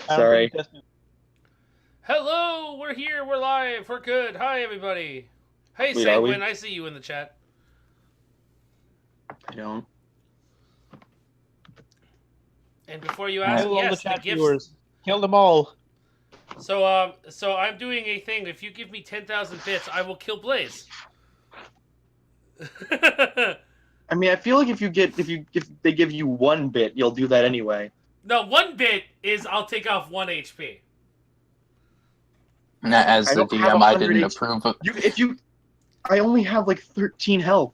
Sorry. Hello, we're here, we're live, we're good. Hi, everybody. Hey, Wait, are we? Sanguine, I see you in the chat. I don't. And before you ask, Kill all the yes, the chat gifts. viewers. Kill them all. So I'm doing a thing. If you give me 10,000 bits, I will kill Blaze. I mean, I feel like if they give you 1 bit, you'll do that anyway. No, 1 bit is I'll take off 1 HP. As I the don't have DM, I 100 didn't HP. approve of. I only have like 13 health.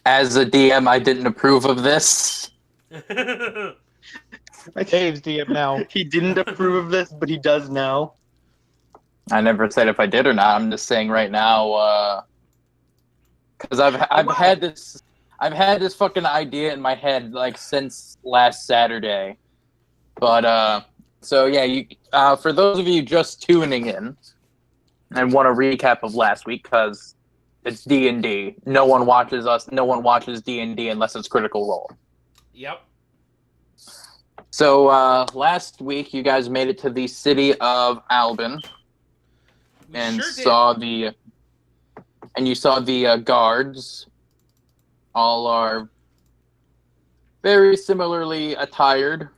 As a DM, I didn't approve of this. Dave's DM now. He didn't approve of this, but he does now. I never said if I did or not. I'm just saying right now, because I've had this fucking idea in my head like since last Saturday. But so yeah, for those of you just tuning in and want a recap of last week, because it's D&D. No one watches us. No one watches D&D unless it's Critical Role. Yep. So last week, you guys made it to the city of Albin and you saw the guards. All are very similarly attired.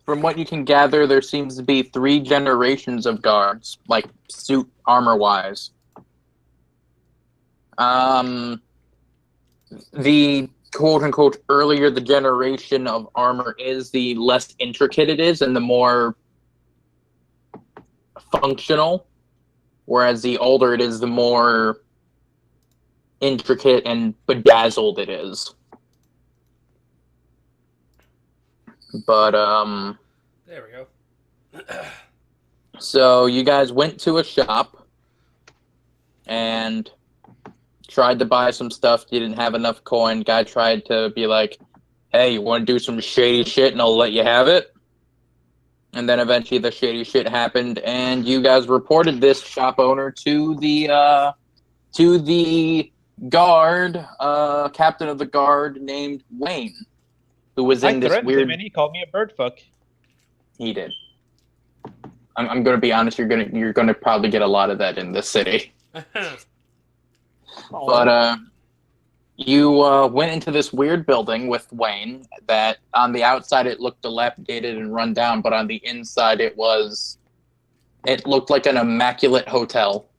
From what you can gather, there seems to be 3 generations of guards, like suit armor-wise. The quote-unquote earlier the generation of armor is, the less intricate it is and the more functional, whereas the older it is, the more intricate and bedazzled it is. But There we go. so you guys went to a shop and tried to buy some stuff. You didn't have enough coin. Guy tried to be like, hey, you want to do some shady shit and I'll let you have it? And then eventually the shady shit happened and you guys reported this shop owner to the guard, captain of the guard named Wayne, who was in I this threatened weird... him and he called me a bird fuck. He did. I'm going to be honest, you're going to probably get a lot of that in this city. But you went into this weird building with Wayne that on the outside it looked dilapidated and run down, but on the inside it looked like an immaculate hotel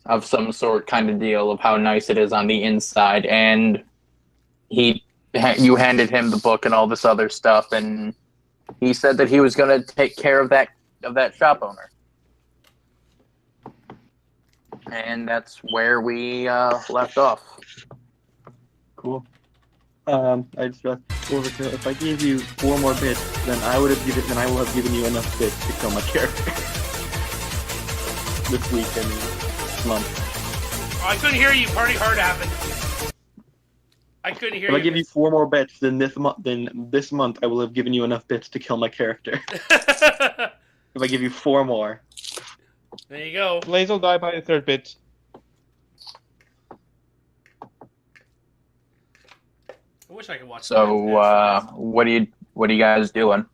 of some sort, kind of deal, of how nice it is on the inside. And you handed him the book and all this other stuff, and he said that he was going to take care of that shop owner. And that's where we left off. Cool. I just if I gave you 4 more bits, then I will have given you enough bits to kill my character. This week, I mean, this month. Oh, I couldn't hear you. Party hard happened. I couldn't hear If you. I give you 4 more bits, then this month I will have given you enough bits to kill my character. If I give you 4 more. There you go. Blaze will die by the 3rd bit. I wish I could watch. So what are you guys doing?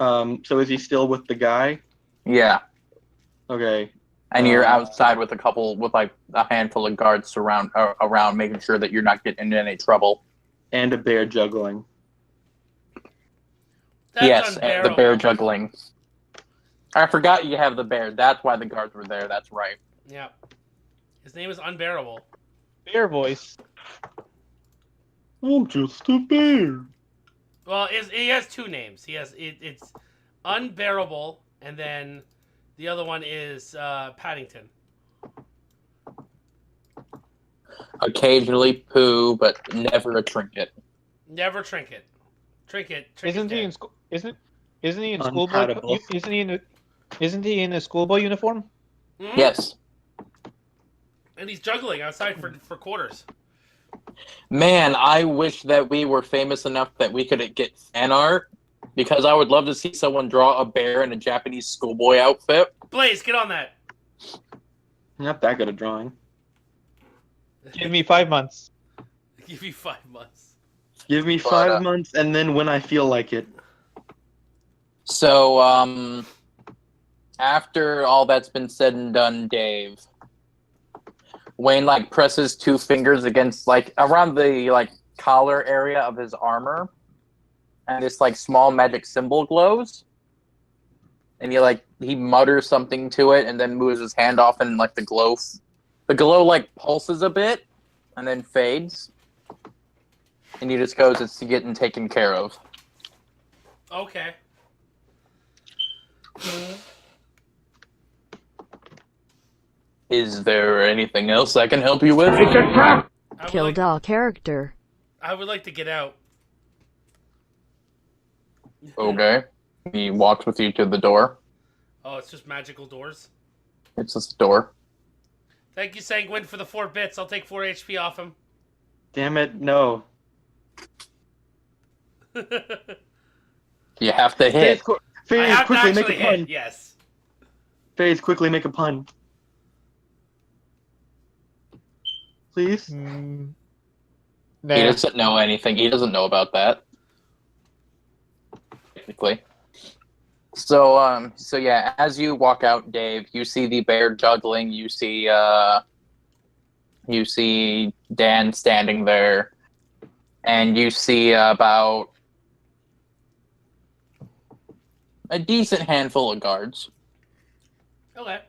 So is he still with the guy? Yeah. Okay. And you're outside with a handful of guards around, making sure that you're not getting into any trouble. And a bear juggling. That's yes, and the bear unbearable. juggling. I forgot you have the bear. That's why the guards were there. That's right. Yeah. His name is Unbearable. Bear voice. I'm just a bear. Well, he has 2 names. It's Unbearable, and then the other one is Paddington. Occasionally poo, but never a trinket. Never Trinket. Trinket. Isn't he in school? Isn't he in schoolboy? Unpaddable. Isn't he in a schoolboy uniform? Mhm. Yes. And he's juggling outside for quarters. Man, I wish that we were famous enough that we could get fan art, because I would love to see someone draw a bear in a Japanese schoolboy outfit. Blaze, get on that. Not that good a drawing. Give me 5 months. Give you 5 months. Give me 5 months, and then when I feel like it. So, after all that's been said and done, Dave, Wayne like presses two fingers against like around the like collar area of his armor, and this like small magic symbol glows. And he mutters something to it, and then moves his hand off, and like the glow like pulses a bit, and then fades. And he just goes, "It's getting taken care of." Okay. Is there anything else I can help you with? I would, Killed all character. I would like to get out. Okay. He walks with you to the door. Oh, it's just magical doors. It's just a door. Thank you, Sanguine, for the 4 bits. I'll take 4 HP off him. Damn it, no. You have to Phase, hit. qu- I Phase have to quickly make actually a pun. hit, yes. Phase, quickly make a pun. Please? Nah. He doesn't know anything. He doesn't know about that. Technically. So yeah, as you walk out, Dave, you see the bear juggling. You see Dan standing there, and you see about a decent handful of guards. Okay.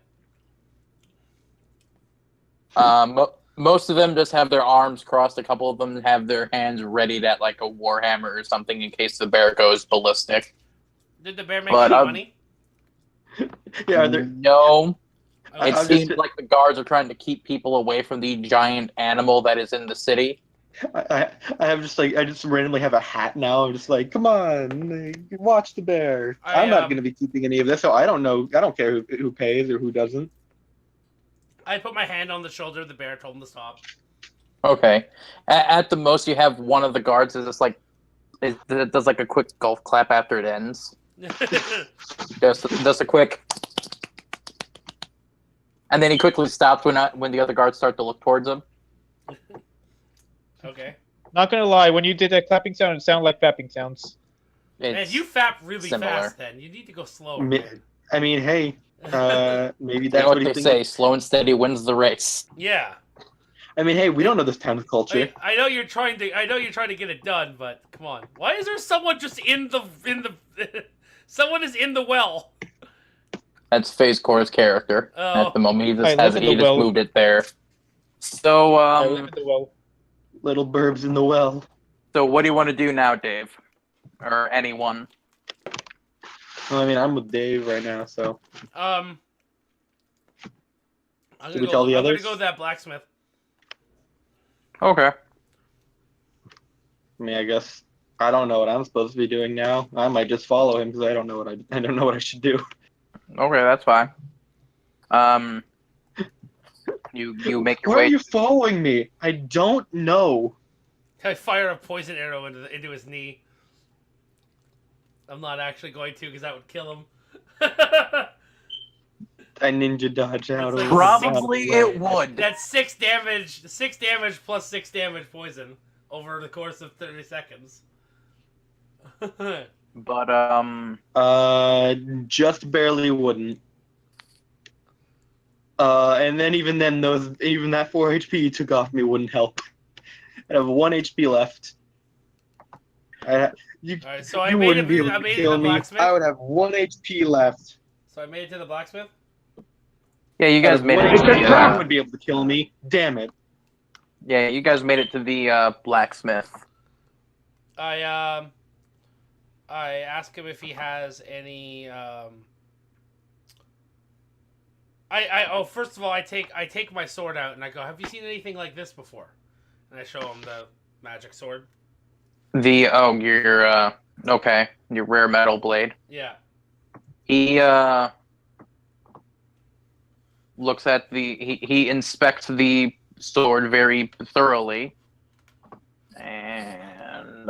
Most of them just have their arms crossed. A couple of them have their hands readied at like a warhammer or something in case the bear goes ballistic. Did the bear make But, any money? Yeah, they're, No, Okay. it I'm seems just- like the guards are trying to keep people away from the giant animal that is in the city. I just randomly have a hat now. I'm just like, come on, watch the bear. I'm not going to be keeping any of this, so I don't know. I don't care who pays or who doesn't. I put my hand on the shoulder of the bear, told him to stop. Okay. At the most, you have one of the guards is just like it does like a quick golf clap after it ends. Just a quick, and then he quickly stops when the other guards start to look towards him. Okay. Not gonna lie, when you did that clapping sound, it sounded like clapping sounds. And It's you fap really similar. fast then. You need to go slower. Mi- man. I mean, hey, maybe you that's know what what he they thinks. say: slow and steady wins the race. Yeah. I mean, hey, we don't know this town's culture. I know you're trying to get it done, but come on. Why is there someone just in the someone is in the well? That's FaZe Core's character Oh. at the moment. He I just live has in it. the He just well. moved it there. So I live in the well. Little burbs in the well. So what do you want to do now, Dave? Or anyone? Well, I mean, I'm with Dave right now, so I'm Should we tell the I'm others? gonna go with that blacksmith. Okay. I mean, I guess I don't know what I'm supposed to be doing now. I might just follow him because I don't know what I should do. Okay, that's fine. You make your Why are way. you following me? I don't know. I fire a poison arrow into his knee. I'm not actually going to because that would kill him. I ninja dodge out. It's of Probably out of it the way. would. That's 6 damage. 6 damage plus 6 damage poison over the course of 30 seconds. But Just barely wouldn't. And then even that 4 HP you took off me wouldn't help. I have 1 HP left. You Alright, so I you made wouldn't be it. able I to made it to kill the me. blacksmith. I would have 1 HP left. So I made it to the blacksmith. yeah, you guys made it. One To HP the, would be able to kill me. Damn it. yeah, you guys made it to the blacksmith. I ask him if he has any. First of all, I take my sword out and I go, "Have you seen anything like this before?" And I show him the magic sword. Your okay, your rare metal blade. Yeah. He looks at he inspects the sword very thoroughly, and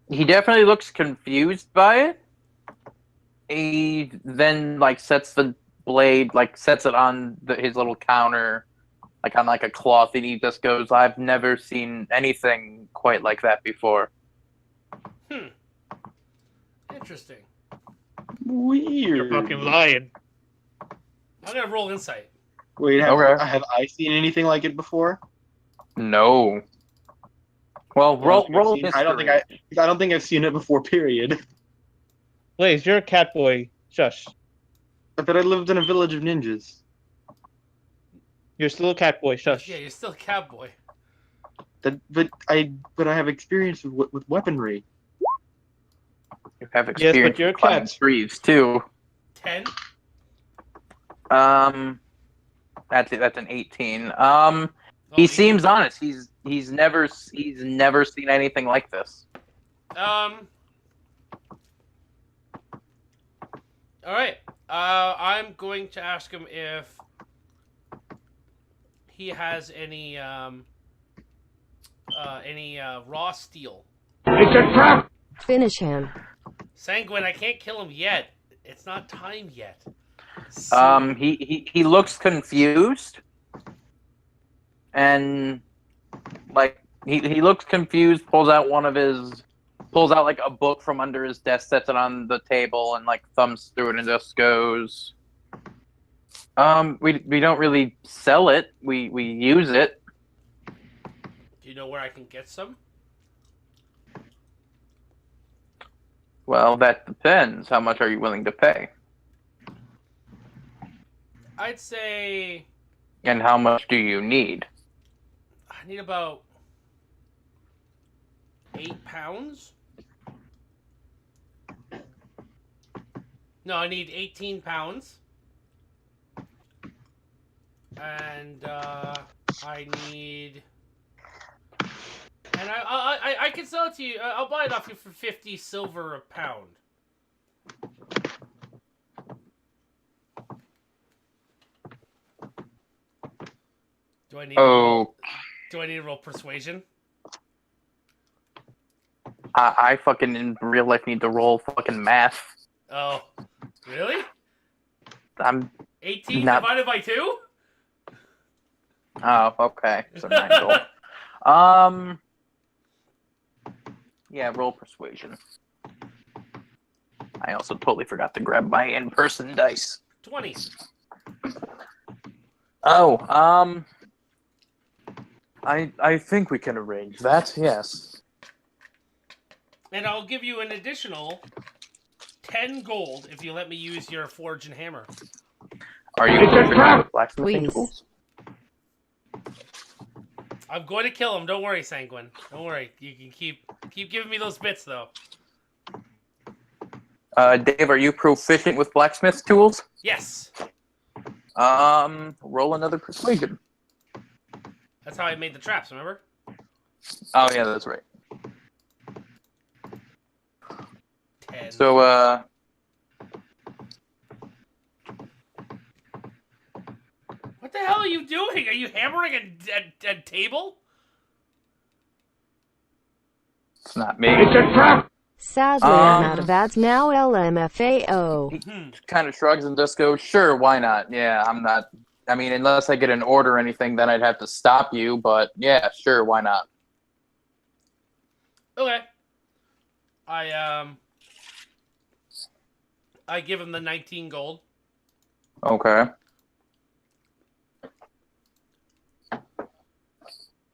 he definitely looks confused by it. He then sets the blade, sets it on his little counter, on a cloth, and he just goes, "I've never seen anything quite like that before." Interesting. Weird. You're fucking lying. I'm gonna roll insight. Wait, Okay. have I seen anything like it before? No. Well, roll history. I don't think I've seen it before. Period. Blaze, you're a cat boy. Shush. I thought I lived in a village of ninjas. You're still a cat boy. Shush. Yeah, you're still a cowboy. But I have experience with weaponry. You have Yes, experience but you're a with climbing cat. trees too. 10. That's an 18. Oh, He you- seems honest. He's never seen anything like this. All right. I'm going to ask him if he has any raw steel. Finish him. Sanguine, I can't kill him yet. It's not time yet. He looks confused, and like he looks confused. Pulls out like a book from under his desk, sets it on the table, and like thumbs through it, and just goes. We don't really sell it. We use it. Do you know where I can get some? Well, that depends. How much are you willing to pay? I'd say And how much do you need? I need about 8 pounds. No, I need 18 pounds. And I need. And I can sell it to you. I'll buy it off you for 50 silver a pound. Do I need? Oh, Do I need to roll persuasion? I fucking in real life need to roll fucking math. Oh, really? I'm 18 Not- divided by 2? Oh, okay. So 9 gold. Yeah, roll persuasion. I also totally forgot to grab my in-person dice. 20. Oh, I think we can arrange that. Yes. And I'll give you an additional 10 gold if you let me use your forge and hammer. Are you proficient with blacksmithing Please. tools? I'm going to kill him. Don't worry, Sanguine. Don't worry. You can keep giving me those bits, though. Dave, are you proficient with blacksmith tools? Yes. Roll another persuasion. That's how I made the traps, remember? Oh yeah, that's right. 10. So, What the hell are you doing? Are you hammering a table? it's not me. Sadly, I'm out of ads now. LMFAO. Kind of shrugs and just goes, "Sure, why not? Yeah, I'm not. I mean, unless I get an order or anything, then I'd have to stop you. But yeah, sure, why not?" Okay. I give him the 19 gold. Okay.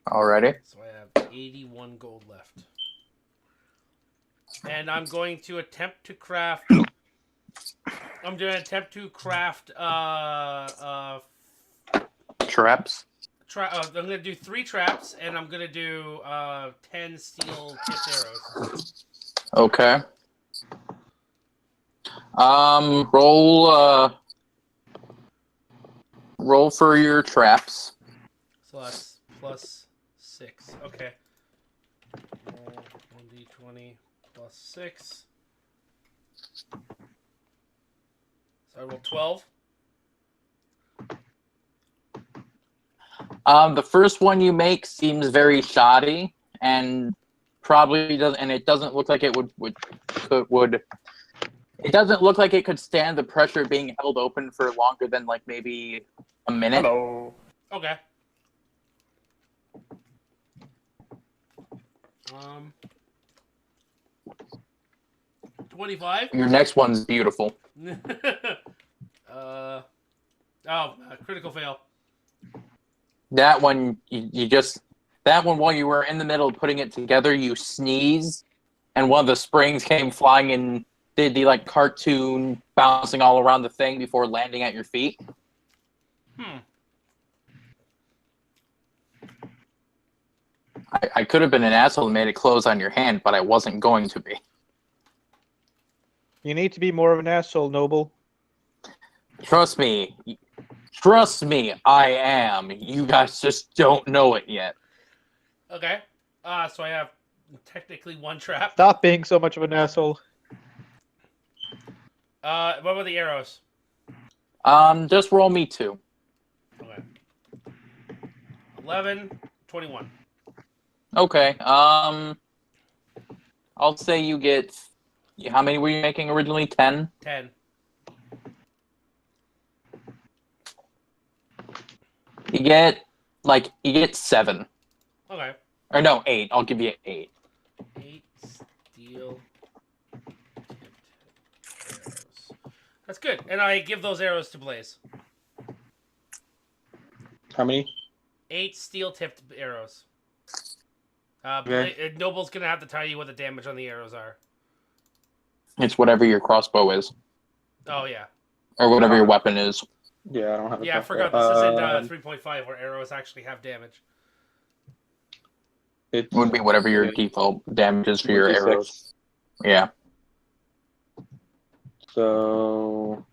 Alrighty. So I have 81 gold left. And I'm going to attempt to craft. I'm going to attempt to craft. Traps. I'm going to do 3 traps, and I'm going to do 10 steel tipped arrows. Okay. Roll for your traps. So that's plus 6. Okay. Roll 1d20 plus 6. So I roll 12. The first one you make seems very shoddy, and probably doesn't. And it doesn't look like it would. It doesn't look like it could stand the pressure being held open for longer than like maybe a minute. Hello. Okay. 25. Your next one's beautiful. Critical fail. That one, that one while you were in the middle of putting it together, you sneezed, and one of the springs came flying and did the like cartoon bouncing all around the thing before landing at your feet. I could have been an asshole and made it close on your hand, but I wasn't going to be. You need to be more of an asshole, Noble. Trust me, I am. You guys just don't know it yet. Okay. So I have technically one trap. Stop being so much of an asshole. What about the arrows? Just roll me 2. Okay. 11, 21. Okay. I'll say you get. How many were you making originally? 10. 10. You get 7. Okay. Or no, 8. I'll give you 8. 8 steel tipped arrows. That's good. And I give those arrows to Blaze. How many? 8 steel tipped arrows. Okay. Noble's gonna have to tell you what the damage on the arrows are. It's whatever your crossbow is, Oh yeah. or whatever your weapon is. Yeah, I don't have. Yeah, I forgot this is in 3.5 where arrows actually have damage. It It would be whatever your default damage is for your arrows. Yeah. So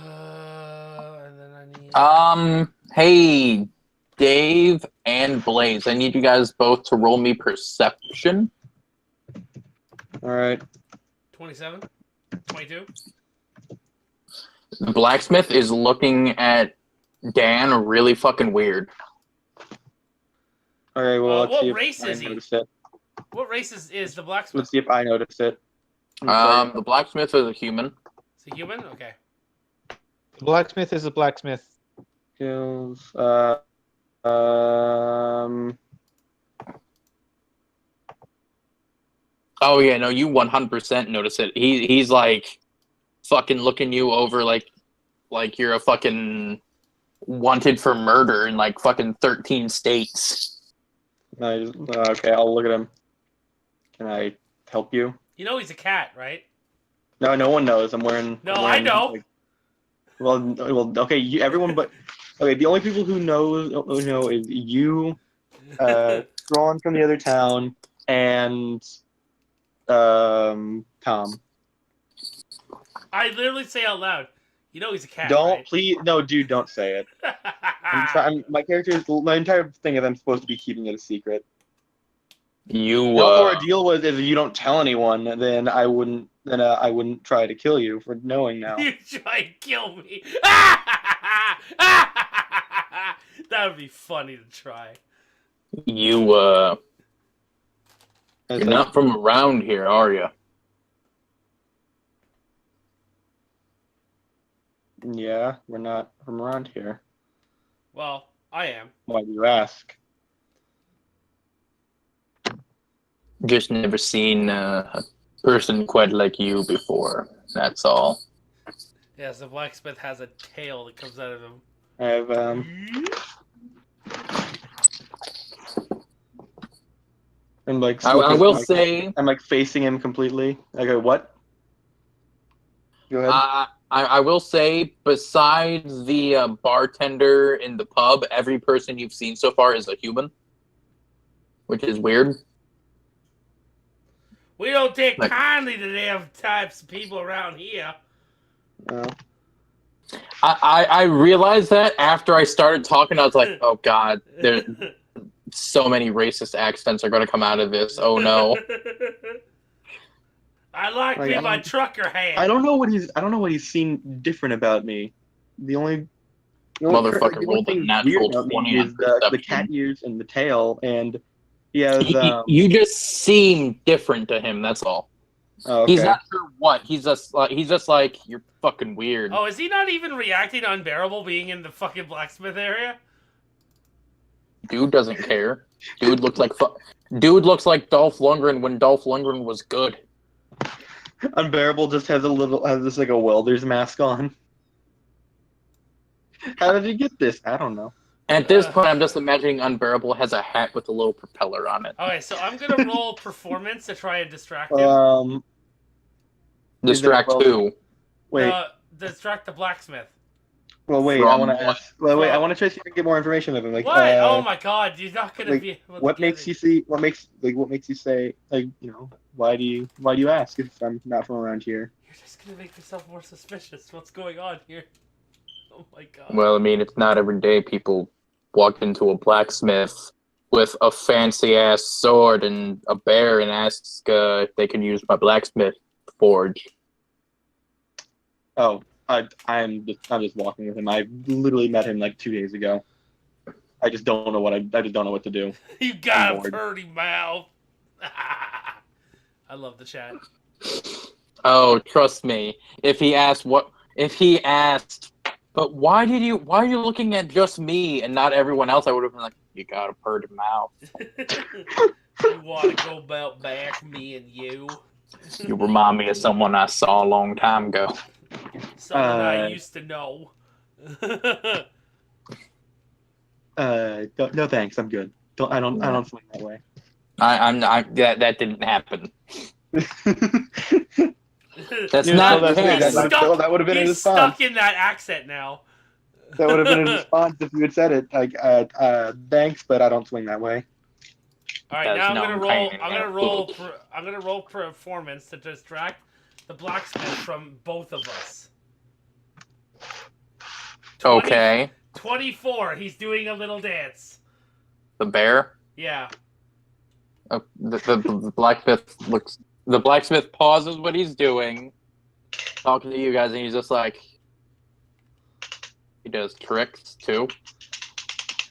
And then I need. Hey, Dave and Blaze, I need you guys both to roll me perception. all right. 27, 22. The blacksmith is looking at Dan really fucking weird. All right. Well, let's what see if race I is he? notice it. What race is the blacksmith? Let's see if I notice it. The blacksmith is a human. Is he human? Okay. The blacksmith is a blacksmith. Skills. Oh yeah, no, you 100% notice it. He's like fucking looking you over like you're a fucking wanted for murder in like fucking 13 states. Nice. Okay, I'll look at him. Can I help you? You know he's a cat, right? No, no one knows. I'm wearing. No, I'm I wearing, know. like- well, okay. Everyone, but okay. The only people who know is you, Thrawn from the other town, and Tom. I literally say out loud, you know he's a cat, Don't right? please, no, dude, don't say it. My character is my entire thing is I'm supposed to be keeping it a secret. You The ordeal was if you don't tell anyone, then I wouldn't try to kill you for knowing now. You try and kill me. That would be funny to try. you're not from around here, are you? Yeah, we're not from around here. Well, I am. Why do you ask? Just never seen a person quite like you before. That's all. Yes, the blacksmith has a tail that comes out of him. I have I'm like I will say. I'm like facing him completely. I go, what? Go ahead. I will say, besides the bartender in the pub, every person you've seen so far is a human, which is weird. We don't take Like- kindly to them types of people around here. I realized that after I started talking, I was like, oh god, there's so many racist accents are going to come out of this. Oh no. I like Like, me I my don't- trucker hand. I don't know what he's seen different about me. The only Motherfucker the only rolled a thing natural weird about me 20 on is the perception. cat ears and the tail, and he has You just seem different to him. That's all. oh, okay. He's not sure what. He's just like you're fucking weird. Oh, is he not even reacting to Unbearable being in the fucking blacksmith area? Dude doesn't care. Dude looks like Dude looks like Dolph Lundgren when Dolph Lundgren was good. Unbearable just has this like a welder's mask on. How did he get this? I don't know. At this point, I'm just imagining Unbearable has a hat with a little propeller on it. Okay, so I'm gonna roll performance to try and distract him. Distract well- who? Wait. Distract the blacksmith. Well, wait. I From want to what? ask. Well, wait. I want to try to see if I can get more information of him. Like, What? Oh my god, you're not gonna like, be able to what get makes it. you see? What makes you say like why do you ask if I'm not from around here? You're just gonna make yourself more suspicious. What's going on here? Oh my god. Well, I mean, it's not every day people walk into a blacksmith with a fancy-ass sword and a bear and ask if they can use my blacksmith forge. Oh, I'm just walking with him. I literally met him like 2 days ago. I just don't know what to do. You got a bored. pretty mouth. I love the chat. Oh, trust me. If he asked, but why are you looking at just me and not everyone else? I would have been like, you got a pretty mouth. You want to go about back, me and you? You remind me of someone I saw a long time ago. Someone I used to know. No thanks. I'm good. I don't swing that way. That didn't happen. That's Yeah, not so canon. that would have been a He's response. stuck in that accent now. That would have been a response if you had said it. Like, thanks, but I don't swing that way. All right, There's now no I'm canon gonna roll performance to distract the blacksmith from both of us. 20 Okay. 24. He's doing a little dance. The bear? Yeah. The blacksmith looks. The blacksmith pauses what he's doing, talking to you guys, and he's just like, he does tricks too.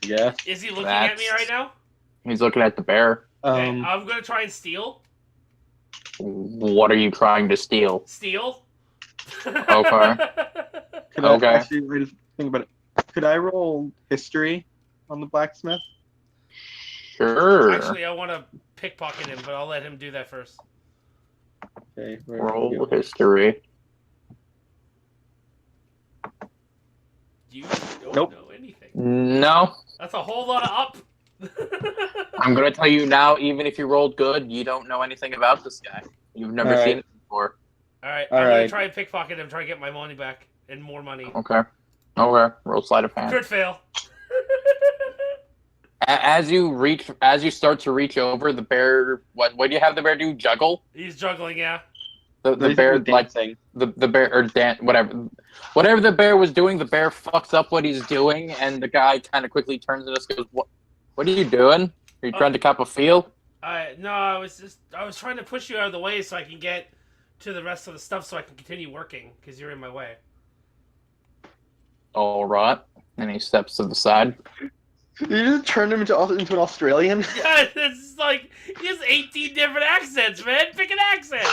Yeah. Is he looking at me right now? He's looking at the bear. Okay, I'm gonna try and steal. What are you trying to steal? Steal. Okay. Could Okay. I actually wait to think about it? Could I roll history on the blacksmith? Sure. Actually, I want to pickpocket him, but I'll let him do that first. Okay. Roll history. You don't Nope. know anything. No. That's a whole lot of up. I'm gonna tell you now, even if you rolled good, you don't know anything about this guy. You've never All seen right. it before. Alright, All I'm gonna right. try and pickpocket him, try and get my money back and more money. Okay. Okay. Roll sleight of hand. Crit fail. As you start to reach over, the bear. What do you have the bear do? Juggle? He's juggling, yeah. The bear like dancing. the bear or whatever the bear was doing. The bear fucks up what he's doing, and the guy kind of quickly turns to us and goes, What are you doing? Are you trying to cop a feel?" No, I was trying to push you out of the way so I can get to the rest of the stuff so I can continue working because you're in my way. All right. And he steps to the side. You just turned him into an Australian? Yeah, it's like he has 18 different accents, man. Pick an accent.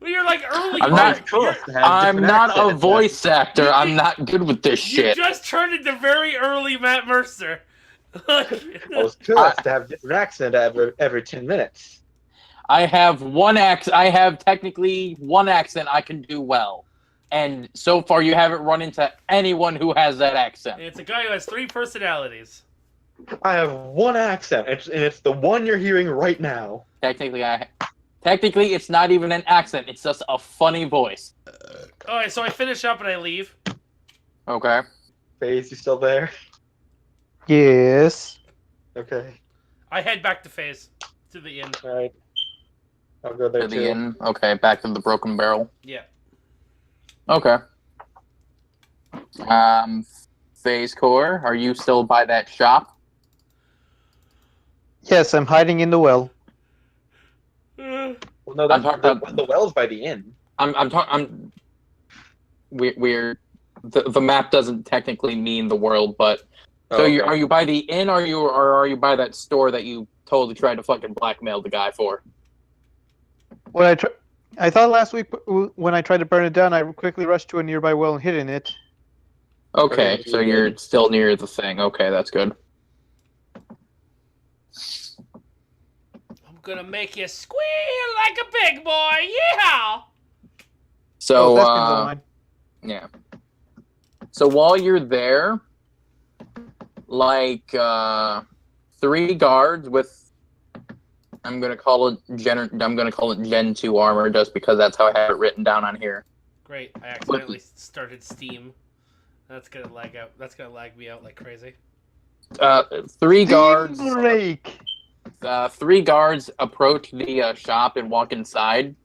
Well, you're like early. I'm not- Of course, to have I'm different not a accents. voice actor. I'm not good with this You shit. just turned into very early Matt Mercer. Well, it's cool to have different accent every 10 minutes. I have technically one accent I can do well. And so far you haven't run into anyone who has that accent. It's a guy who has 3 personalities. I have one accent, and it's the one you're hearing right now. Technically it's not even an accent, it's just a funny voice. Alright, so I finish up and I leave. Okay. FaZe, you still there? Yes. Okay. I head back to FaZe. To the inn. All right. I'll go there To too. the inn. Okay, back to the Broken Barrel. Yeah. Okay. Phase Core, are you still by that shop? Yes, I'm hiding in the well. Uh, Well, no, I'm talking about- the well's by the inn. The map doesn't technically mean the world, but so okay. are you by the inn, or are you by that store that you totally tried to fucking blackmail the guy for? I thought last week when I tried to burn it down, I quickly rushed to a nearby well and hid in it. Okay, Okay, so you're still near the thing. Okay, that's good. oh gonna make you squeal like a big boy. Yeehaw! So, that's gonna go mine. yeah. So while you're there, like 3 guards with, I'm gonna call it Gen 2 armor just because that's how I have it written down on here. Great. I accidentally started Steam. That's gonna lag out. That's gonna lag me out like crazy. 3 guards. Break. 3 guards approach the shop and walk inside.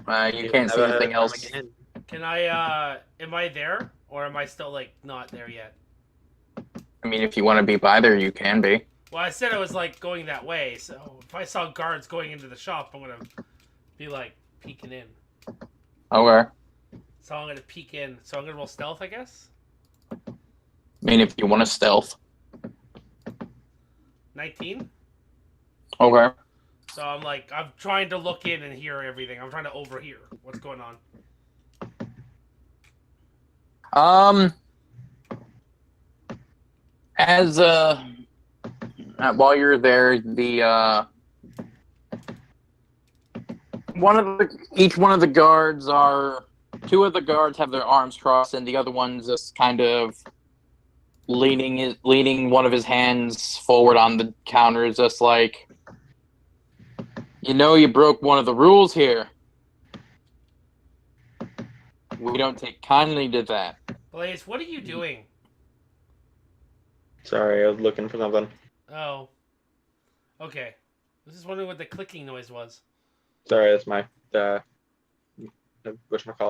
You can't see anything else. Can I? Am I there, or am I still like not there yet? I mean, if you want to be by there, you can be. Well, I said I was like going that way, so if I saw guards going into the shop, I'm gonna be like peeking in. Okay. So I'm gonna peek in. So I'm gonna roll stealth, I guess. I mean, if you want to stealth. 19. Okay. So I'm trying to look in and hear everything. I'm trying to overhear what's going on. As while you're there, the each one of the guards are 2 of the guards have their arms crossed, and the other one's just kind of leaning one of his hands forward on the counter, just like, you broke one of the rules here. We don't take kindly to that. Blaze, what are you doing? Sorry, I was looking for something. Oh. Okay. I was just wondering what the clicking noise was. Sorry, that's my whatchamacallit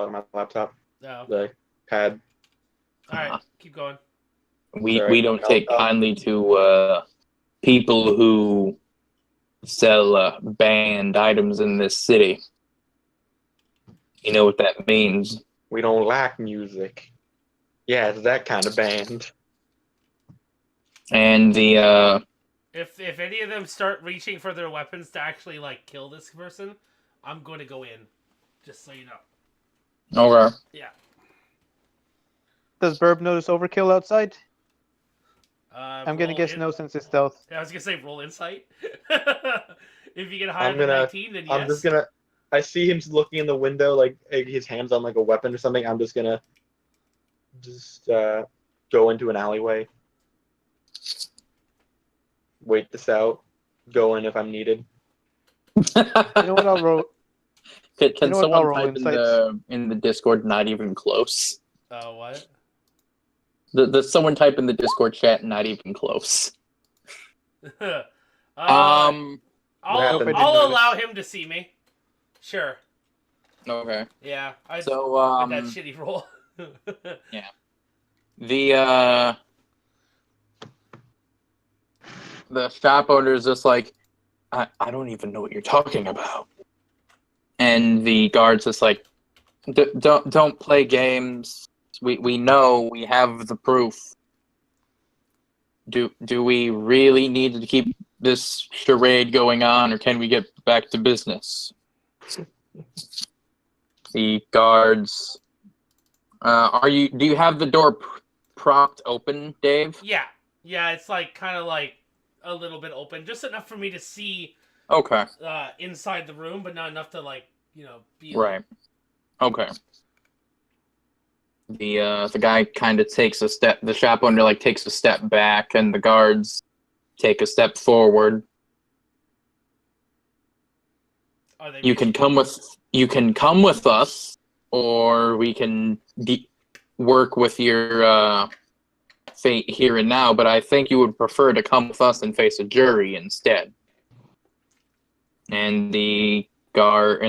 on my laptop. Oh. The pad. Alright, keep going. We Sorry. don't take kindly to people who sell banned items in this city. You know what that means. We don't like music. Yeah, it's that kind of band. And the If any of them start reaching for their weapons to actually like kill this person, I'm going to go in. Just so you know. okay. Yeah. Does Burb notice overkill outside? Roll I'm gonna guess no since it's stealth. I was gonna say roll insight. If you get higher I'm than gonna- 19, then yes. I'm just gonna. I see him looking in the window, like his hands on like a weapon or something. I'm just gonna go into an alleyway, wait this out, go in if I'm needed. You know what? I'll roll. Can You know what, I'll someone roll type insights. in the Discord not even close? What? The someone type in the Discord chat not even close. I'll happened? allow him to see me. Sure. Okay. Yeah. So with that shitty roll. the shop owner is just like, I don't even know what you're talking about. And the guard's just like, don't play games. We know, we have the proof. Do we really need to keep this charade going on, or can we get back to business? The guards. Do you have the door propped open, Dave? Yeah. Yeah, it's like kind of like a little bit open, just enough for me to see Okay. inside the room, but not enough to like, be Right. Okay. The guy kind of takes a step. The shop owner takes a step back, and the guards take a step forward. Are they You can come with us, or we can work with your fate here and now. But I think you would prefer to come with us and face a jury instead. And the shop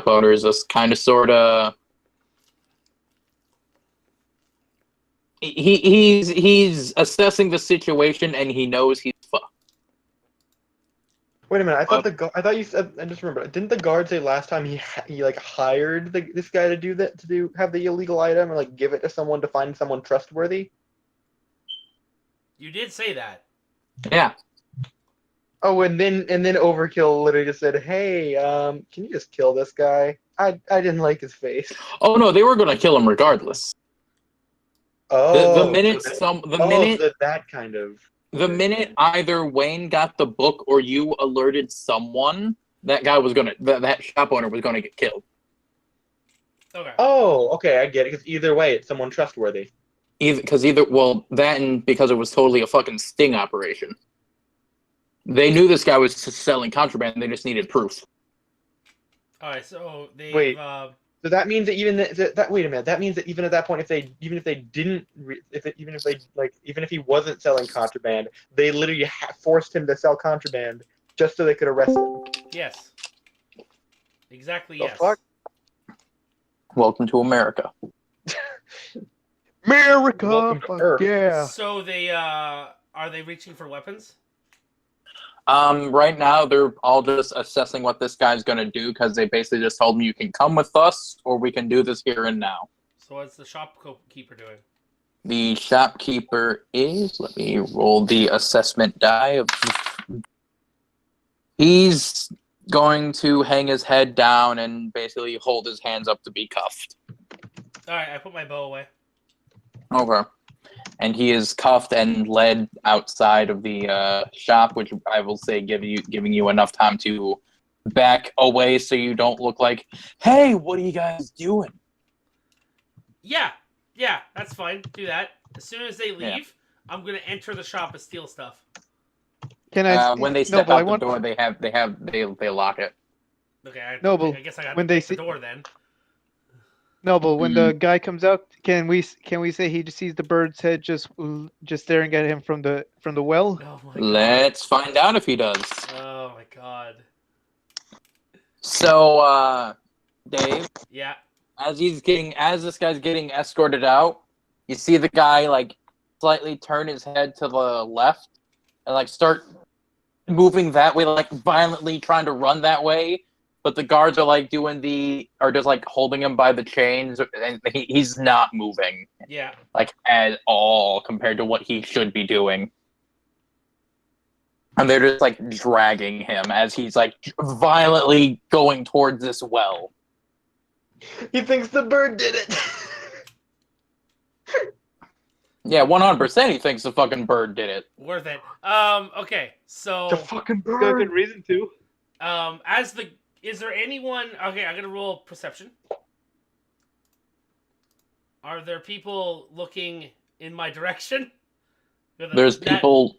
owner is just kind of sort of. He's assessing the situation, and he knows he's fucked. Wait a minute. I thought you said. I just remembered. Didn't the guard say last time he hired this guy to do that, have the illegal item, or like give it to someone to find someone trustworthy? You did say that. Yeah. Oh, and then Overkill literally just said, "Hey, can you just kill this guy? I didn't like his face." Oh no, they were gonna kill him regardless. Oh, The minute so some the oh, minute so that kind of. The minute either Wayne got the book or you alerted someone, that shop owner was gonna get killed. Okay. Oh, okay, I get it. Because either way, it's someone trustworthy. Because that and because it was totally a fucking sting operation. They knew this guy was selling contraband. They just needed proof. All right. So they. Wait. So that means that wait a minute. That means that even at that point, even if he wasn't selling contraband, they literally forced him to sell contraband just so they could arrest him. Yes. Exactly. The Yes. fuck? Welcome to America. America, Welcome to fuck Earth. yeah. So they are they reaching for weapons? Right now they're all just assessing what this guy's gonna do because they basically just told me you can come with us or we can do this here and now. So what's the shopkeeper doing? The shopkeeper is, let me roll the assessment die. He's going to hang his head down and basically hold his hands up to be cuffed. All right. I put my bow away. Okay. And he is cuffed and led outside of the shop, which I will say giving you enough time to back away so you don't look like, hey, what are you guys doing? Yeah. That's fine. Do that. As soon as they leave, I'm gonna enter the shop and steal stuff. Can I? When they step Noble, out the door, they lock it. Okay. Noble, I guess I got when to they break the see- door then. Noble, when the guy comes out, can we say he just sees the bird's head just staring at him from the well? Oh my god. Let's find out if he does. Oh my god. So, Dave, Yeah. as this guy's getting escorted out, you see the guy like slightly turn his head to the left and like start moving that way, like violently trying to run that way. But the guards are like just like holding him by the chains, and he's not moving Yeah. like at all compared to what he should be doing. And they're just like dragging him as he's like violently going towards this well. He thinks the bird did it. Yeah, 100% he thinks the fucking bird did it. Worth it. Okay. So. The fucking Got good bird. reason to. Is there anyone? Okay, I'm gonna roll perception. Are there people looking in my direction? There's people.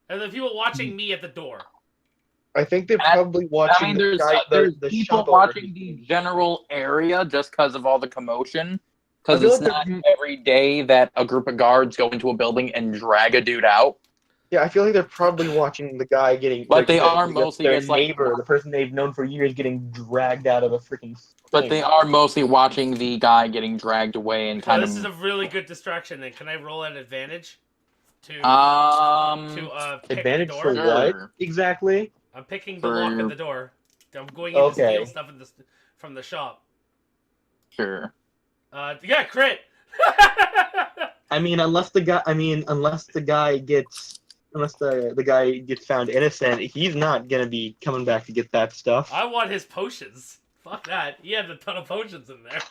Are there people watching me at the door? I think they're probably watching. I mean, there's the people shop owner. watching the general area just because of all the commotion. I Because feel it's like not every day that a group of guards go into a building and drag a dude out. Yeah, I feel like they're probably watching the guy getting. But they are mostly their just, like- neighbor, the person they've known for years, getting dragged out of a freaking. But thing. they are mostly watching the guy getting dragged away and So kind this is a of. really good distraction. Then can I roll an advantage? To pick Advantage the door? for what Sure. exactly? I'm picking the lock For- of the door. I'm going in to Okay. steal stuff from the shop. Sure. Yeah, crit. I mean, unless the guy gets found innocent, he's not gonna be coming back to get that stuff. I want his potions. Fuck that. He had a ton of potions in there.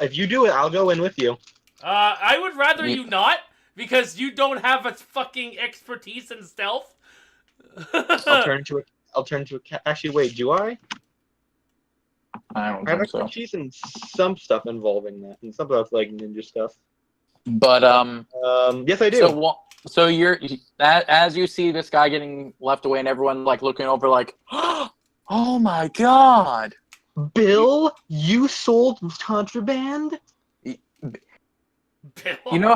If you do it, I'll go in with you. I would rather you not, because you don't have a fucking expertise in stealth. I'll turn to a cat. Actually, wait, do I? I don't I have think so. expertise in some stuff involving that, and some stuff like ninja stuff. But Yes, I do. So you're as you see this guy getting left away and everyone like looking over like, oh my god. Bill, you sold contraband? Bill. You know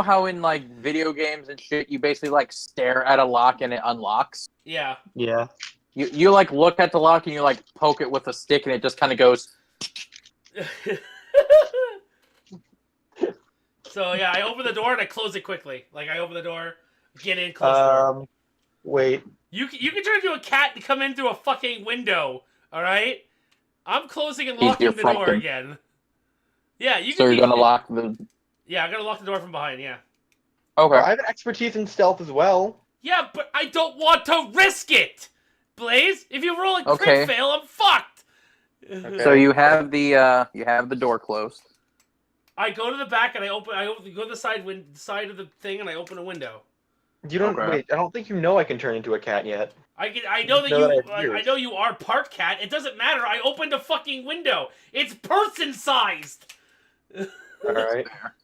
how in like video games and shit you basically like stare at a lock and it unlocks? Yeah. Yeah. You like look at the lock and you like poke it with a stick and it just kind of goes. So yeah, I open the door and I close it quickly. Like I open the door, get in, close the door. Wait. You can turn into a cat and come in through a fucking window. All right. I'm closing and He's locking your the door front. again. Yeah, you. So can you're gonna lock the. Yeah, I'm gonna lock the door from behind. Yeah. Okay. I have an expertise in stealth as well. Yeah, but I don't want to risk it, Blaze. If you roll a crit Okay. fail, I'm fucked. Okay. So you have the door closed. I go to the back and I go to the side of the thing and I open a window. You don't Okay. wait. I don't think you know I can turn into a cat yet. I know that know you that I have I ears. know you are part cat. It doesn't matter. I opened a fucking window. It's person sized. All right. Fair.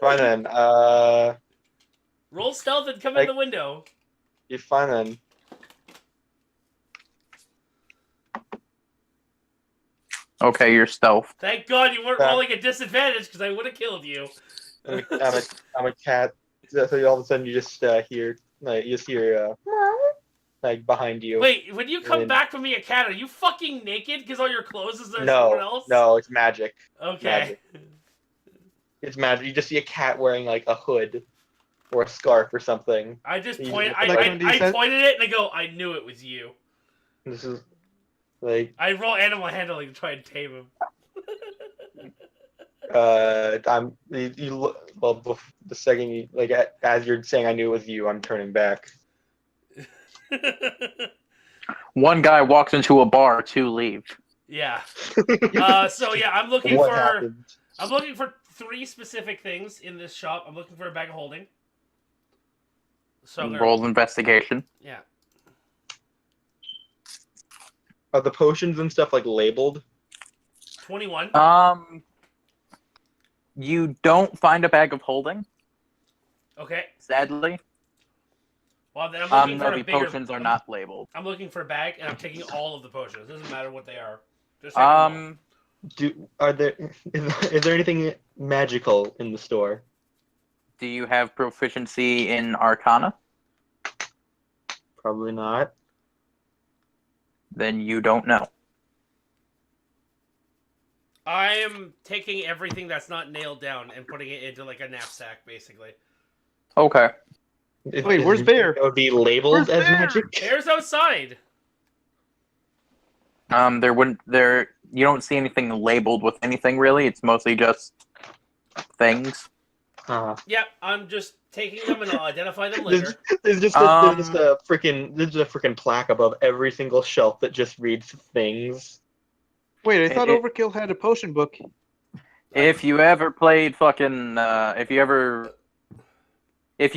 Fine then. Roll stealth and come in Like- the window. You're fine then. Okay, you're stealth. Thank God you weren't That- rolling a disadvantage because I would have killed you. I'm a cat. So all of a sudden you just hear like behind you. Wait, when you come Really? back from being a cat, are you fucking naked because all your clothes is there No, somewhere else? no, it's magic. Okay. magic. It's magic. You just see a cat wearing like a hood or a scarf or something. I just You- point. like I when you said- pointed it and I go. I knew it was you. This is like I roll animal handling to try and tame him. the second you like as you're saying I knew it was you, I'm turning back. One guy walks into a bar, two leave. Yeah. So yeah, I'm looking What for. happened? I'm looking for 3 specific things in this shop. I'm looking for a bag of holding. So I'm gonna, Roll investigation. yeah. Are the potions and stuff like labeled? 21. You don't find a bag of holding, Okay. sadly. Well, then I'm looking No, for a the bigger. potions are not labeled. I'm looking for a bag, and I'm taking all of the potions. Doesn't matter what they are. Just take them all. Is there anything magical in the store? Do you have proficiency in Arcana? Probably not. Then you don't know. I am taking everything that's not nailed down and putting it into like a knapsack, basically. Okay. Wait, where's Bear? It would be labeled Where's as Bear? magic. Bear's outside. You don't see anything labeled with anything really. It's mostly just things. Yep, I'm just taking them and I'll identify them There's, later. there's just a freaking plaque above every single shelf that just reads things. Wait, I thought It- Overkill had a potion book. If you ever played fucking, if you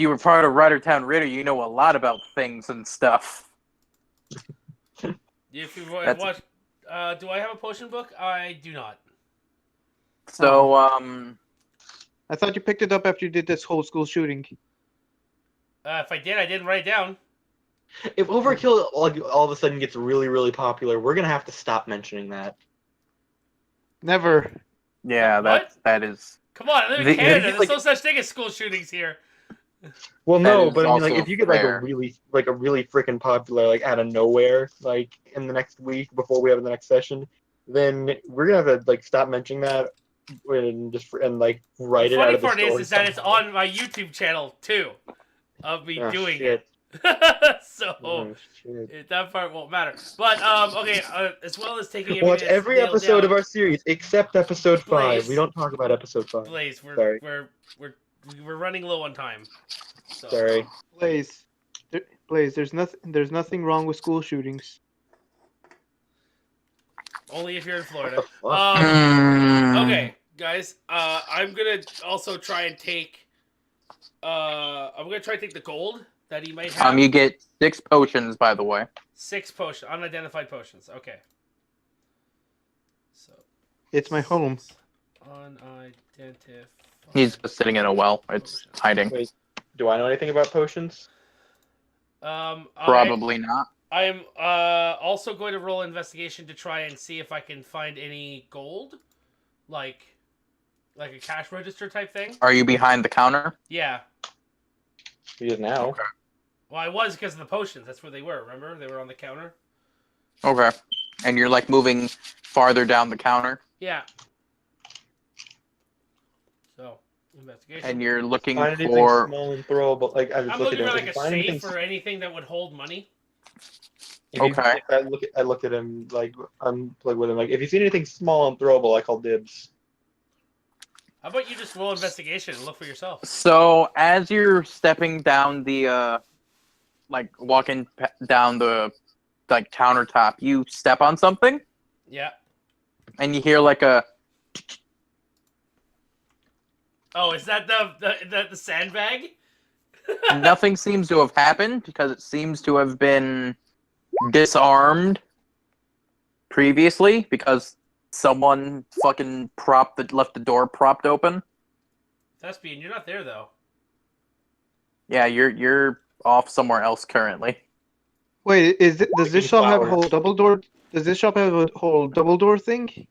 were part of Ridertown Ritter, you know a lot about things and stuff. If you That's- watch, do I have a potion book? I do not. So, I thought you picked it up after you did this whole school shooting. If I did, I didn't write it down. If Overkill all of a sudden gets really, really popular, we're gonna have to stop mentioning that. Never. yeah, What? that is. Come on, I live in The- Canada. There's like- no such thing as school shootings here. Well, That no, is but I mean, like, also if you get like fair. a really freaking popular, like out of nowhere, like in the next week before we have the next session, then we're gonna have to like stop mentioning that and like write The it out funny of the part story is that it's somehow. on my YouTube channel too, of me Oh, doing shit. it. So Oh, shit. that part won't matter. But okay, as well as taking Watch everything every that's nailed episode of down, our series except episode 5. Blaze. We don't talk about episode 5. Blaze, Sorry. we're running low on time. So. Sorry. Blaze. Blaze, there's nothing wrong with school shootings. Only if you're in Florida. What the fuck? Hmm. Okay, guys. I'm gonna also try and take. I'm gonna try and take the gold that he might have. You get 6 potions, by the way. 6 potions, unidentified potions. Okay. So. It's my home. Unidentified. He's just sitting in a well. It's hiding. Wait, do I know anything about potions? Probably not. I'm also going to roll investigation to try and see if I can find any gold, like a cash register type thing. Are you behind the counter? Yeah. He is now. Okay. Well, I was because of the potions. That's where they were. Remember, they were on the counter. Okay. And you're like moving farther down the counter, Yeah. So investigation. and you're looking Find anything for. small and throwable. Like I was I'm looking looking at for him. like a Find anything safe or anything that would hold money. If you- Okay. if I looked at him like I'm like with him like if you see anything small and throwable, I call dibs. How about you just roll investigation and look for yourself? So as you're stepping down the, walking down the, countertop, you step on something, Yeah. and you hear like a, Oh, is that the sandbag? Nothing seems to have happened because it seems to have been disarmed previously because someone fucking left the door propped open. Thespian, you're not there though. Yeah, you're off somewhere else currently. Wait, does this shop have a Flowers. whole double door? Does this shop have a whole double door thing?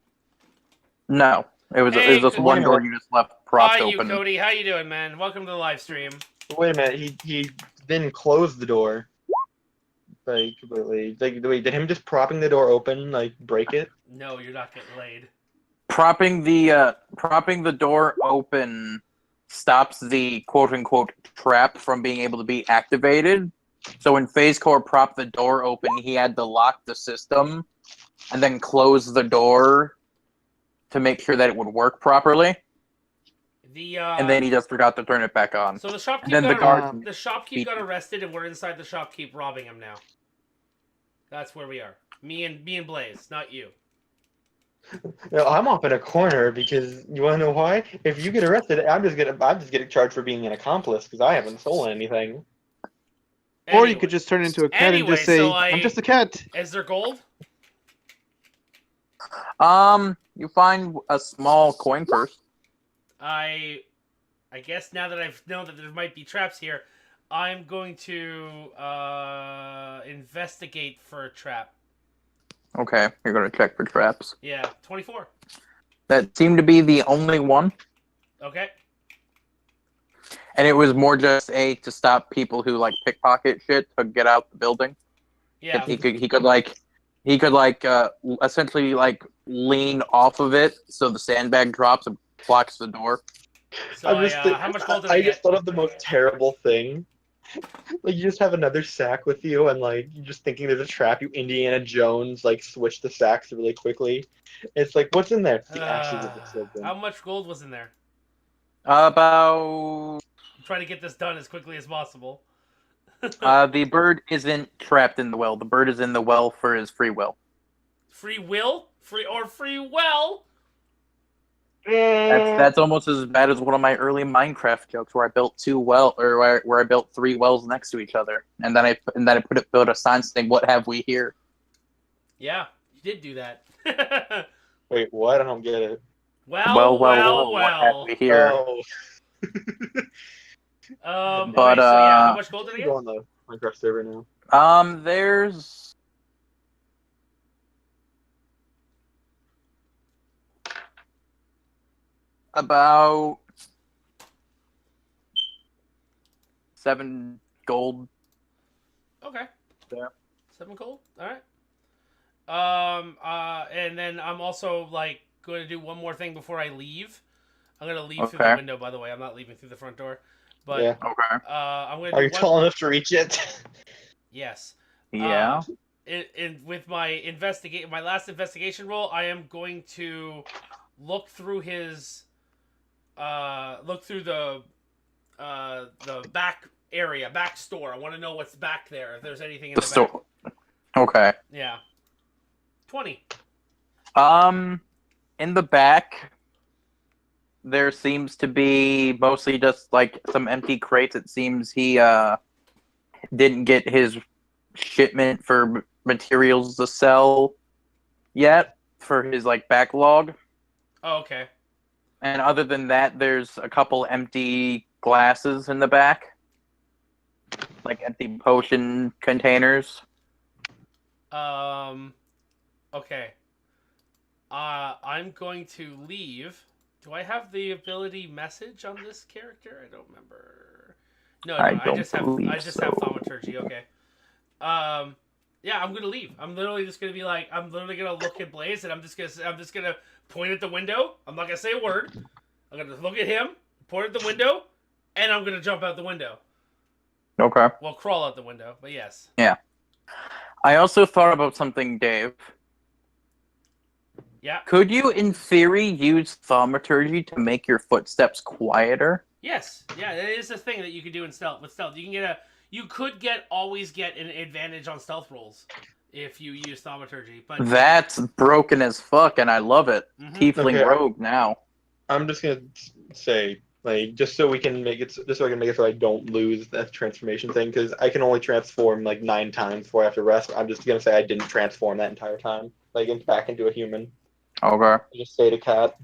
No, it was just Hey, one door you just left propped Hi, you open. Cody. How you doing, man? Welcome to the live stream. Wait a minute. He didn't close the door. Like completely. Like wait, did him just propping the door open like break it? No, you're not getting laid. Propping the door open stops the quote unquote trap from being able to be activated. So when FaZe Core propped the door open, he had to lock the system and then close the door to make sure that it would work properly. And then he just forgot to turn it back on. So the shopkeep And then the got guards the shopkeep got arrested, and we're inside the shopkeep robbing him now. That's where we are. Me and Blaze, not you. No, I'm off in a corner because you want to know why? If you get arrested, I'm just getting charged for being an accomplice because I haven't stolen anything. Or you Anyway, could just turn into a cat and Anyway, just say, so "I'm just a cat." Is there gold? You find a small coin purse. I guess now that I've known that there might be traps here, I'm going to investigate for a trap. Okay, you're gonna check for traps. Yeah, 24. That seemed to be the only one. Okay. And it was more just to stop people who like pickpocket shit to get out the building. Yeah. He could essentially like lean off of it so the sandbag drops and blocks the door. So how much gold did I I get? just thought of the most terrible thing. Like you just have another sack with you, and like you're just thinking there's a trap. You Indiana Jones like switch the sacks really quickly. It's like what's in there? It's the ashes of the children. How much gold was in there? About I'm trying to get this done as quickly as possible. the bird isn't trapped in the well. The bird is in the well for his free will. Free will? Free well? That's almost as bad as one of my early Minecraft jokes where I built where I built 3 wells next to each other, and then I built a sign saying "What have we here?" Yeah, you did do that. Wait, what? I don't get it. Well. What have we here? Oh, But, so yeah, how much gold did I go get? on the Minecraft server now. There's about 7 gold. Okay. Yeah. 7 gold. All right. And then I'm also like going to do one more thing before I leave. I'm gonna leave through the Okay. window. By the way, I'm not leaving through the front door. But Yeah. Okay. I'm gonna. Are do you one... tall enough to reach it? Yes. Yeah. With my last investigation roll, I am going to look through his the back area, back store. I want to know what's back there. If there's anything in the back. store. Okay. Yeah. 20. In the back, there seems to be mostly just like some empty crates. It seems he didn't get his shipment for materials to sell yet for his like backlog. Oh, okay. And other than that, there's a couple empty glasses in the back, like empty potion containers. Okay. I'm going to leave. Do I have the ability message on this character? I don't remember. No, I I don't just have believe have so. thaumaturgy. Okay. Yeah, I'm gonna leave. I'm literally just gonna be like, I'm literally gonna look at Blaze, and I'm just gonna point at the window. I'm not gonna say a word. I'm gonna look at him, point at the window, and I'm gonna jump out the window. Okay. Well, crawl out the window, but yes. I also thought about something, Dave. Yeah. Could you, in theory, use thaumaturgy to make your footsteps quieter? Yes. Yeah, that is a thing that you can do in stealth. With stealth, you could always get an advantage on stealth rolls if you use thaumaturgy. But That's broken as fuck, and I love it. Mhm. Tiefling Okay. rogue now. I'm just gonna say Like just so we can make it, just so I can make it so I don't lose that transformation thing, because I can only transform like 9 times before I have to rest. I'm just gonna say I didn't transform that entire time, like back into a human. Okay. I just stayed a cat.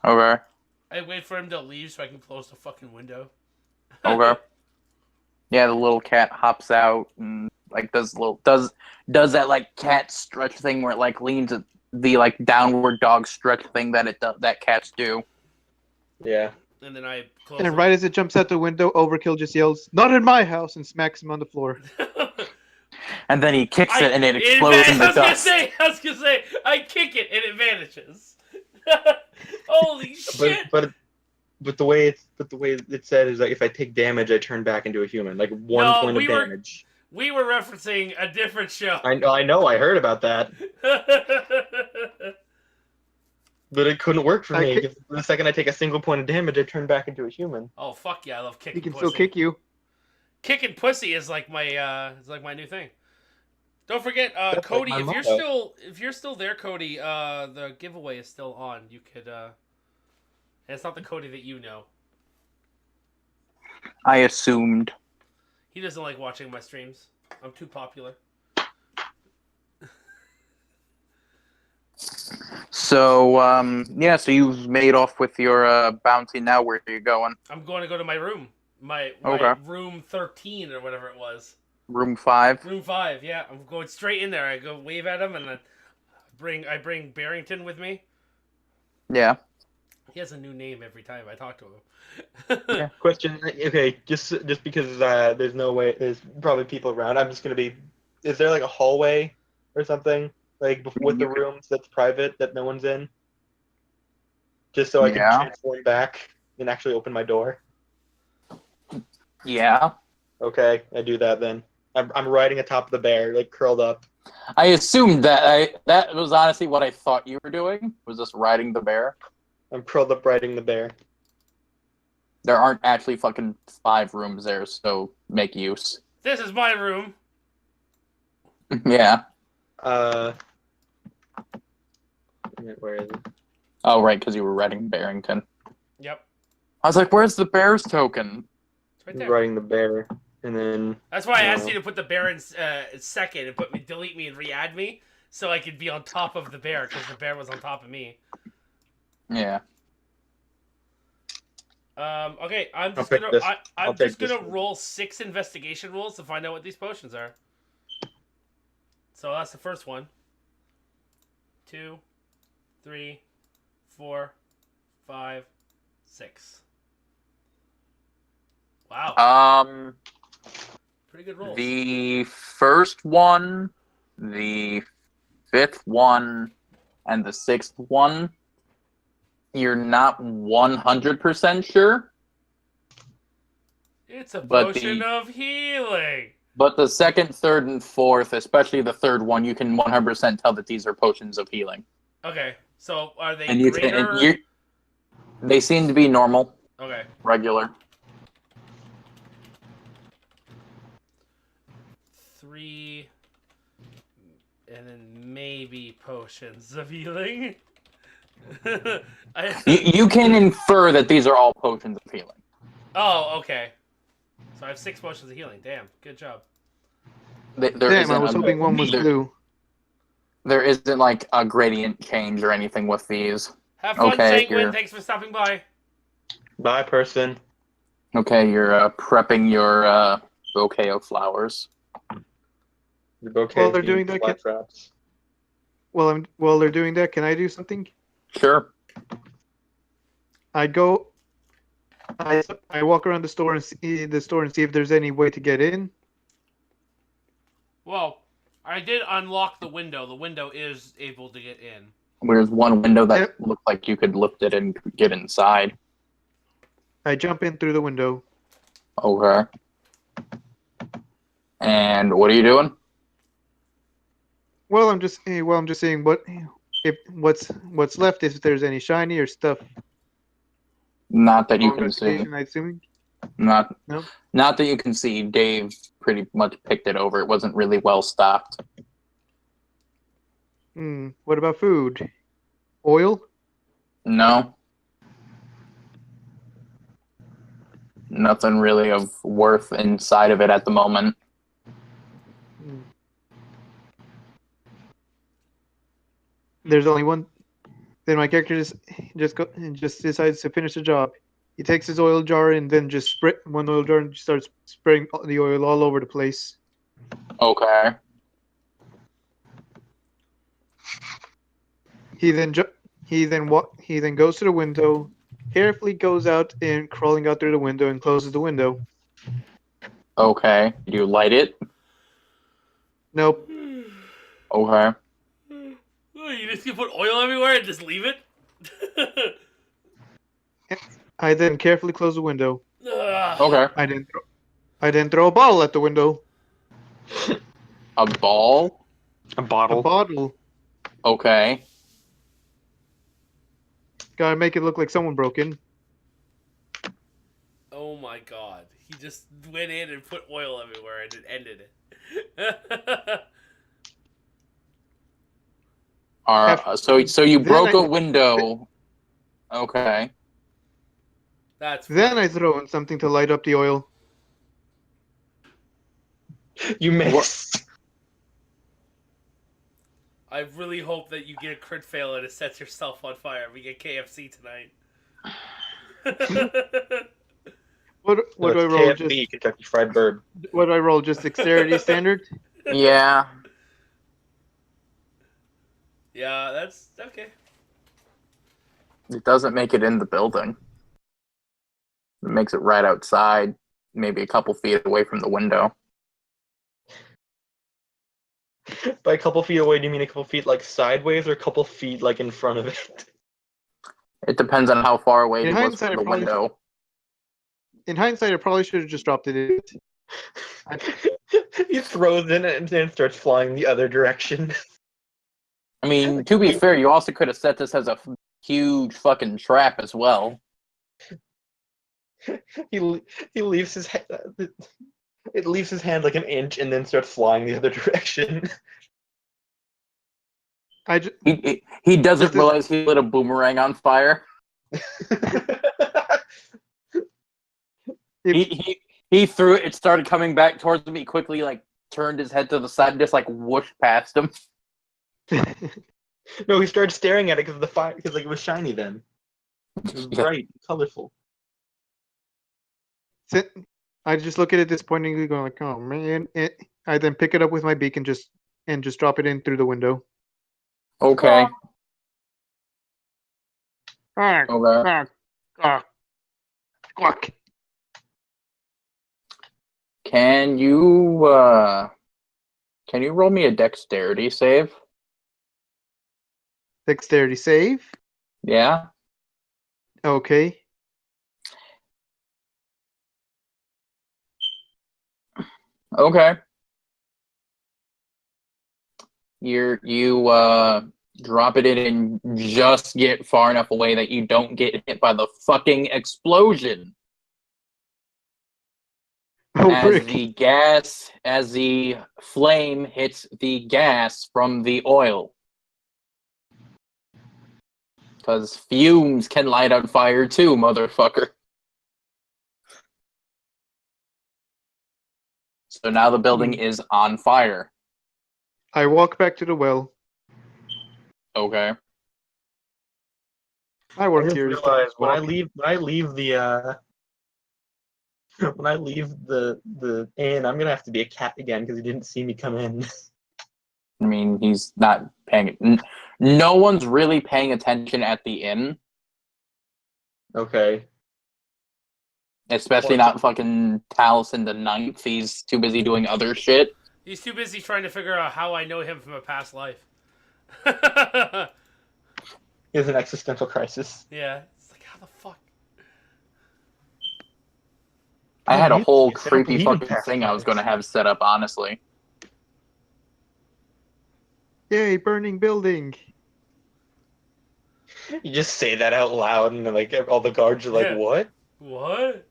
Okay. I wait for him to leave so I can close the fucking window. Okay. Yeah, the little cat hops out and like does that like cat stretch thing where it like leans the like downward dog stretch thing that cats do. Yeah. And then I close. And right as it jumps out the window, Overkill just yells, "Not in my house!" and smacks him on the floor. And then he kicks it and it explodes in the dust. I was gonna say, I kick it and it vanishes. Holy shit! But the way it said is like if I take damage, I turn back into a human. Like 1 point of damage. We were referencing a different show. I know. I heard about that, but it couldn't work for me. 'Cause the second I take a single point of damage, I turn back into a human. Oh fuck yeah! I love kicking. He can pussy. still kick you. Kicking pussy is like my new thing. Don't forget, Cody. like my If you're still there, Cody, the giveaway is still on. You could. And it's not the Cody that you know. I assumed. He doesn't like watching my streams. I'm too popular. So yeah, so you've made off with your bounty. Now where are you going? I'm going to go to my room. My Okay. room 13 or whatever it was. Room 5. Room 5, yeah. I'm going straight in there. I go wave at him and then I bring Barrington with me. Yeah. He has a new name every time I talk to him. Yeah. Question. Okay, just because there's probably people around. I'm just gonna be. Is there like a hallway or something like with the rooms that's private that no one's in? Just so I can transform back and actually open my door. Yeah. Okay, I do that then. I'm riding atop the bear, like curled up. I assumed that was honestly what I thought you were doing. Was just riding the bear. I'm curled up riding the bear. There aren't actually fucking 5 rooms there, so make use. This is my room. Yeah. Where is it? Oh, right, because you were riding Barrington. Yep. I was like, where's the bear's token? It's right I'm there. riding the bear, and then. That's why I asked you to put the bear in second and delete me and re-add me so I could be on top of the bear because the bear was on top of me. Yeah. Okay, I'm just I'll gonna pick this. I'm I'll just take gonna this. roll 6 investigation rolls to find out what these potions are. So that's the first one. 2, 3, 4, 5, 6. Wow. Pretty good rolls. The first one, the 5th one, and the 6th one, you're not 100% sure. It's a but potion of healing. But the 2nd, 3rd, and 4th, especially the 3rd one, you can 100% tell that these are potions of healing. Okay, so are they And you greater? they seem to be normal, Okay. regular. 3, and then maybe potions of healing. You can infer that these are all potions of healing. Oh, okay. So I have 6 potions of healing. Damn, good job. Damn, I was hoping one was blue. There isn't like a gradient change or anything with these. Have fun, Okay, Sanguine. Thanks for stopping by. Bye, person. Okay, you're prepping your bouquet of flowers. The bouquet. While they're doing that, fly traps. While they're doing that, can I do something? Sure. I walk around the store and see if there's any way to get in. Well, I did unlock the window. The window is able to get in. There's one window that Yep. looked like you could lift it and get inside. I jump in through the window. Okay. And what are you doing? Well, I'm just saying what's left if there's any shiny or stuff. Not that you More can see. investigation, I assuming. Not No? not that you can see. Dave pretty much picked it over. It wasn't really well stocked. What about food? Oil? No. nothing really of worth inside of it at the moment. There's only one. Then my character just decides to finish the job. He takes his oil jar and then just spray one oil jar and just starts spraying the oil all over the place. Okay. He then goes to the window, carefully goes out and crawling out through the window and closes the window. Okay. Do you light it? Nope. Okay. Oh, you just gonna put oil everywhere and just leave it? I then carefully close the window. Ugh. Okay. I then throw a bottle at the window. A ball? A A bottle. bottle. Okay. Gotta make it look like someone broke in. Oh my god. He just went in and put oil everywhere and it ended it. So you Then broke I- a window. Okay. That's Then I throw in something to light up the oil. You missed. I really hope that you get a crit fail and it sets yourself on fire. We get KFC tonight. What No, do I it's roll? KFC, Kentucky Fried Bird. What do I roll? Just dexterity standard? Yeah. Yeah, that's okay. It doesn't make it in the building. It makes it right outside, maybe a couple feet away from the window. By a couple feet away, do you mean a couple feet like sideways or a couple feet like in front of it? It depends on how far away In it was hindsight, from the it probably- window. In hindsight, I probably should have just dropped it in. He throws in it and then starts flying the other direction. I mean, to be fair, you also could have set this as a huge fucking trap as well. he leaves his it leaves his hand like an inch and then starts flying the other direction. He doesn't Just- realize he lit a boomerang on fire. He threw it. It started coming back towards him. He quickly turned his head to the side and just whooshed past him. No, he started staring at it because of the fire, because it was shiny then. It was Yeah. bright, colorful. I just look at it disappointingly, going like, "Oh man!" I then pick it up with my beak and just drop it in through the window. Okay. Ah, Okay. ah, ah. Squawk. Can you roll me a dexterity save? Dexterity save. Yeah. Okay. Okay. You drop it in and just get far enough away that you don't get hit by the fucking explosion. Oh, As the flame hits the gas from the oil. Because fumes can light on fire too, motherfucker. So now the building is on fire. I walk back to the well. Okay. I I work just here. realized when I leave the when I leave the inn, I'm gonna have to be a cat again because he didn't see me come in. I mean, he's not paying. No one's really paying attention at the inn, Okay. especially not fucking Taliesin the Ninth. He's too busy doing other shit. He's too busy trying to figure out how I know him from a past life. He has an existential crisis. Yeah, it's like, how the fuck? I had a whole Yes, I don't creepy believe in fucking past thing I was lives. going to have set up, honestly. Yay, burning building. You just say that out loud, and then, all the guards are like, Yeah. "What?" What?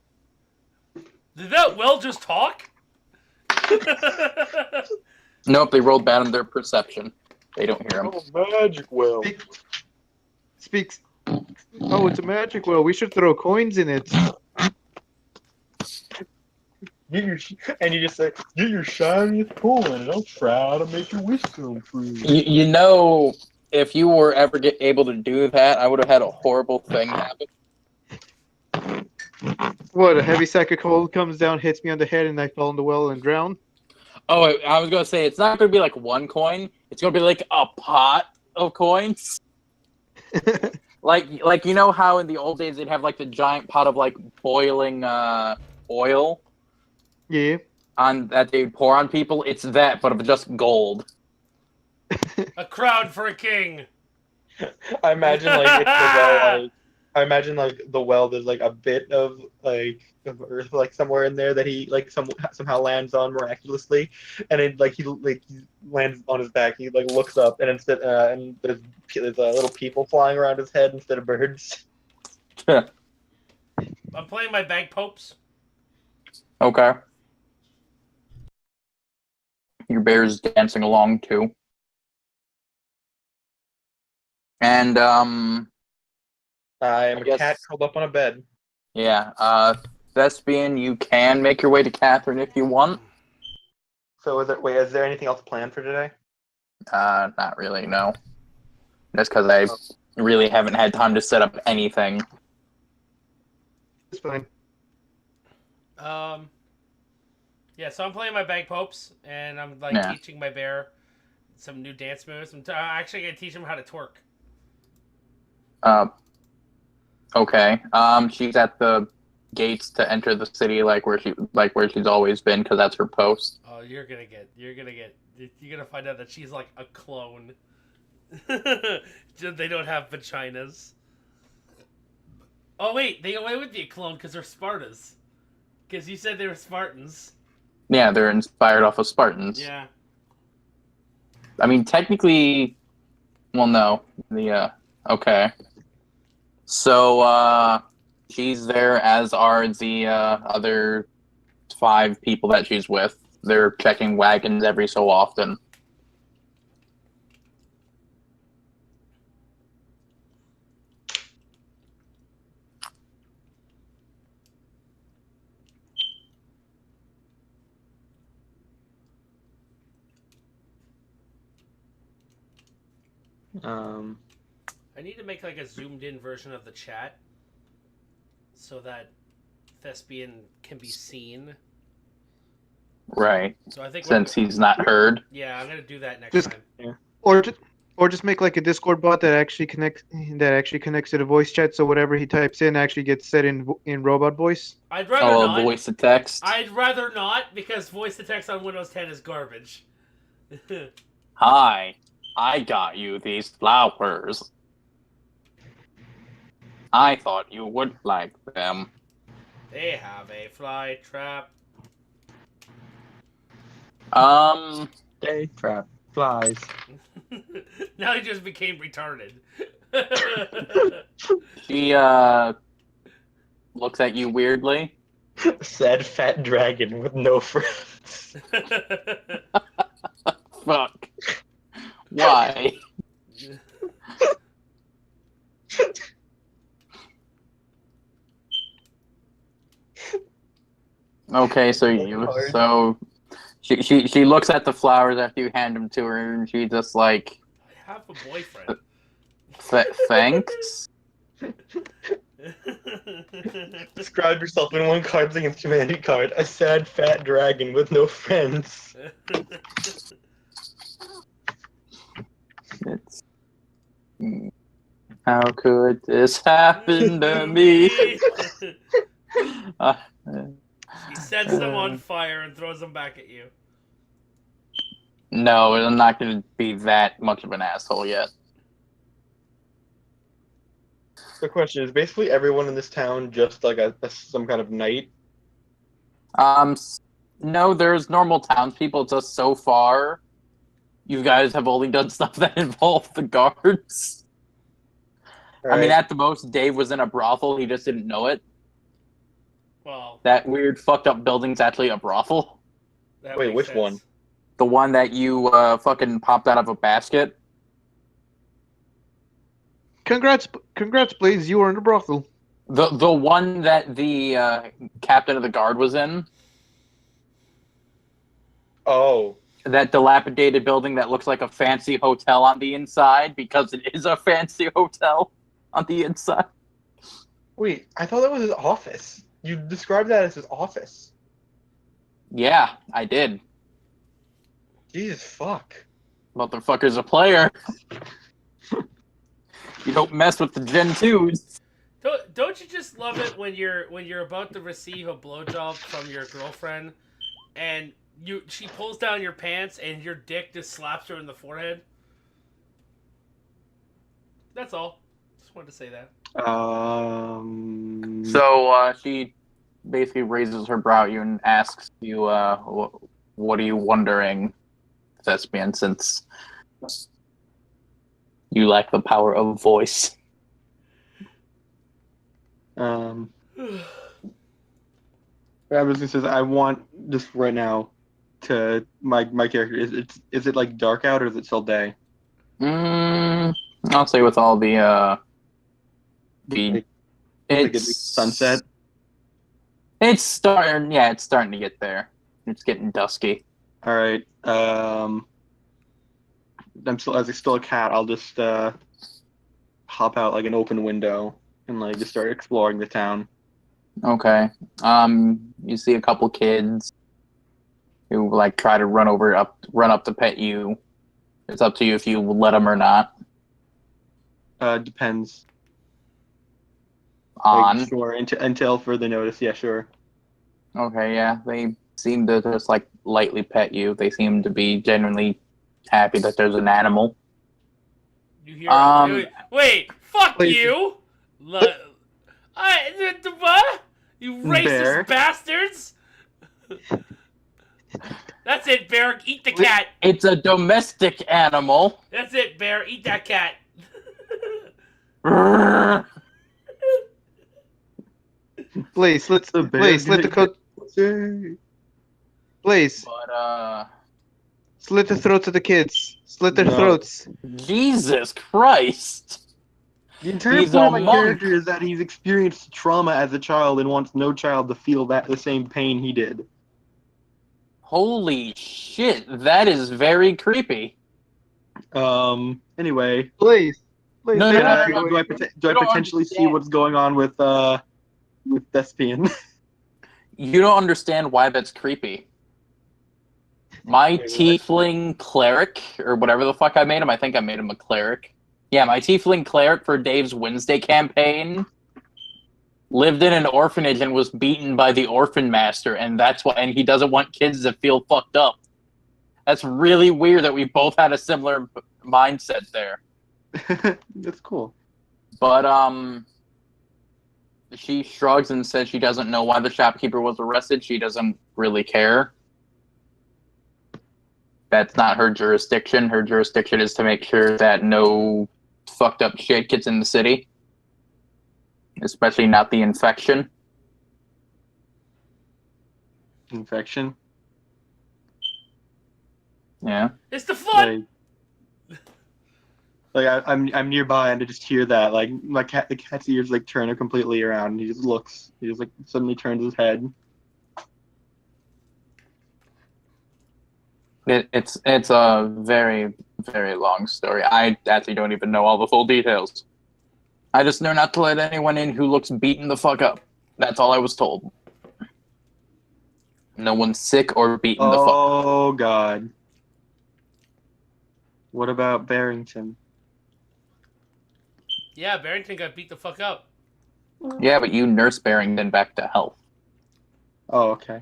Did that well just talk? Nope, they rolled bad on their perception. They don't hear him. Magic well. Speaks. Oh, it's a magic well. We should throw coins in it. and you just say, "Get your shiniest coin, and I'll try to make your wish come true." You know, if you were ever able to do that, I would have had a horrible thing happen. What, a heavy sack of coal comes down, hits me on the head, and I fall in the well and drown? Oh, I was gonna say it's not gonna be like one coin. It's gonna be like a pot of coins. Like you know how in the old days they'd have like the giant pot of like boiling oil Yeah. on that they'd pour on people. It's that, but of just gold. A crown for a king. I imagine like it's the well, like I imagine like the well. There's like a bit of earth like somewhere in there that he like somehow lands on miraculously, and it like he lands on his back. He like looks up, and instead and there's little people flying around his head instead of birds. I'm playing my bagpipes. Okay. Your bear's dancing along too. And I am a guess- cat curled up on a bed. yeah, Thespian, you can make your way to Catherine if you want. So is there anything else planned for today? Not really, no. That's because I really haven't had time to set up anything. It's fine. Yeah, so I'm playing my bagpipes, and I'm like Yeah. teaching my bear some new dance moves. I'm actually gonna teach him how to twerk. Okay. She's at the gates to enter the city, like where she's always been, because that's her post. Oh, you're gonna find out that she's like a clone. They don't have vaginas. Oh wait, they would be a clone because they're Spartans. Because you said they were Spartans. Yeah, they're inspired off of Spartans. Yeah. I mean, technically, well, no. Okay. So, she's there, as are the other 5 people that she's with. They're checking wagons every so often. I need to make like a zoomed in version of the chat so that Thespian can be seen. Right. So I think Since he's not heard. yeah, I'm gonna do that next Just- time. Or just make like a Discord bot that actually connects to the voice chat, so whatever he types in actually gets said in robot voice. I'd rather Oh, not. voice to text. I'd rather not because voice to text on Windows 10 is garbage. Hi, I got you these flowers. I thought you would like them. They have a fly trap. Day trap flies. Now he just became retarded. She looks at you weirdly. Sad fat dragon with no friends. Fuck. Why? Okay, so she looks at the flowers after you hand them to her, and she just like, I have a boyfriend. thanks. Describe yourself in one Cards Against Humanity card. A sad fat dragon with no friends. It's, how could this happen to me? He sets them on fire and throws them back at you. No, I'm not going to be that much of an asshole yet. The question is, basically everyone in this town just like some kind of knight? No, there's normal townspeople. Just so far, you guys have only done stuff that involved the guards. I mean, at the most, Dave was in a brothel. He just didn't know it. Well, That weird, fucked up building's actually a brothel. that Wait, makes which sense. one? The one that you fucking popped out of a basket. Congrats, Blaze, you were in a brothel. The one that the captain of the guard was in. Oh. That dilapidated building that looks like a fancy hotel on the inside because it is a fancy hotel on the inside. Wait, I thought that was his office. You described that as his office. Yeah, I did. Jesus fuck. Motherfucker's a player. You don't mess with the Gen 2s. Don't you just love it when you're about to receive a blowjob from your girlfriend, and she pulls down your pants and your dick just slaps her in the forehead? That's all. Just wanted to say that. So she basically raises her brow at you and asks you, what are you wondering, Thespian, since you lack the power of voice? Everything says, I want this right now to my character. Is it like dark out or is it still day? I'll say with all the Like it's sunset. It's starting. Yeah, it's starting to get there. It's getting dusky. All right. I'm still a cat. I'll just hop out like an open window and like just start exploring the town. Okay. You see a couple kids who like try to run up to pet you. It's up to you if you let them or not. Depends. On. Like, sure. Until further notice. Yeah, sure. Okay, yeah. They seem to just like lightly pet you. They seem to be genuinely happy that there's an animal. You hear? Wait, fuck Wait. you! What? You racist Bear. bastards! That's it, Bear. Eat the cat. It's a domestic animal. That's it, Bear. Eat that cat. Blaze, slit The bear Blaze, slit the did- coat. Blaze, But slit the throats of the kids. Slit their No. throats. Jesus Christ. The entire He's point a of my monk. character is that he's experienced trauma as a child and wants no child to feel the same pain he did. Holy shit, that is very creepy. Anyway, Blaze. Blaze, No, they no, want no, you. do I You don't potentially see understand. what's going on with Thespian? You don't understand why that's creepy. My Wait, what? tiefling cleric, or whatever the fuck I made him, I think I made him a cleric. Yeah, my tiefling cleric for Dave's Wednesday campaign lived in an orphanage and was beaten by the orphan master, and and he doesn't want kids to feel fucked up. That's really weird that we both had a similar mindset there. That's cool. But she shrugs and says she doesn't know why the shopkeeper was arrested. She doesn't really care. That's not her jurisdiction. Her jurisdiction is to make sure that no fucked up shit gets in the city. Especially not the infection. Infection. Yeah. It's the flood. I'm nearby and I just hear that like the cat's ears like turn completely around and he just looks. He just like suddenly turns his head. It's a very, very long story. I actually don't even know all the full details. I just know not to let anyone in who looks beaten the fuck up. That's all I was told. No one's sick or beaten the fuck up. Oh God. What about Barrington? Yeah, Barrington got beat the fuck up. Yeah, but you nurse Barrington back to health. Oh, okay.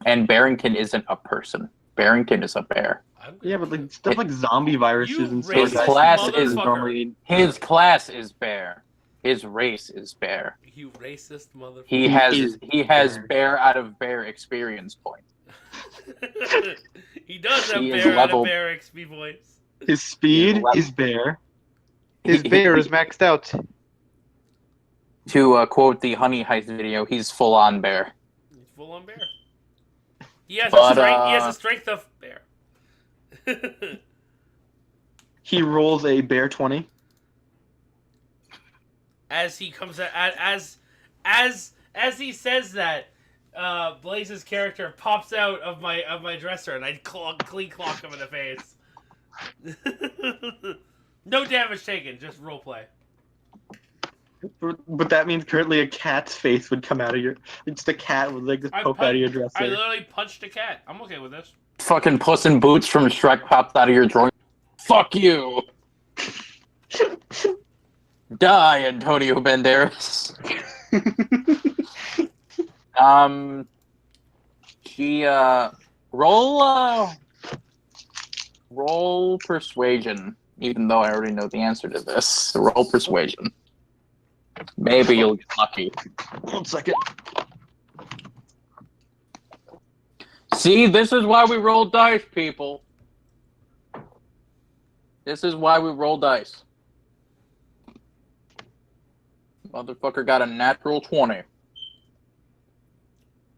And Barrington isn't a person. Barrington is a bear. Yeah, but like stuff like zombie viruses You and racist stuff. class is motherfucker. normally. His class is bear. His race is bear. You racist motherfucker. He is has bear. bear out of bear experience points. He does have He is bear out level- of bear XP voice. His speed He- is bear. His bear is maxed out. To quote the Honey Heist video, he's full on bear. He's full on bear. He has But, He has the strength of bear. He rolls a bear 20. As he comes as he says that, Blaze's character pops out of my dresser, and I clean clock him in the face. No damage taken, just roleplay. But that means currently a cat's face would come out of your. It's the cat would like just poke out of your dresser. I literally punched a cat. I'm okay with this. Fucking Puss in Boots from Shrek pops out of your drawer. Fuck you! Die, Antonio Banderas. Roll persuasion, even though I already know the answer to this. Roll persuasion. Maybe you'll get lucky. 1 second. See, this is why we roll dice, people. This is why we roll dice. Motherfucker got a natural 20.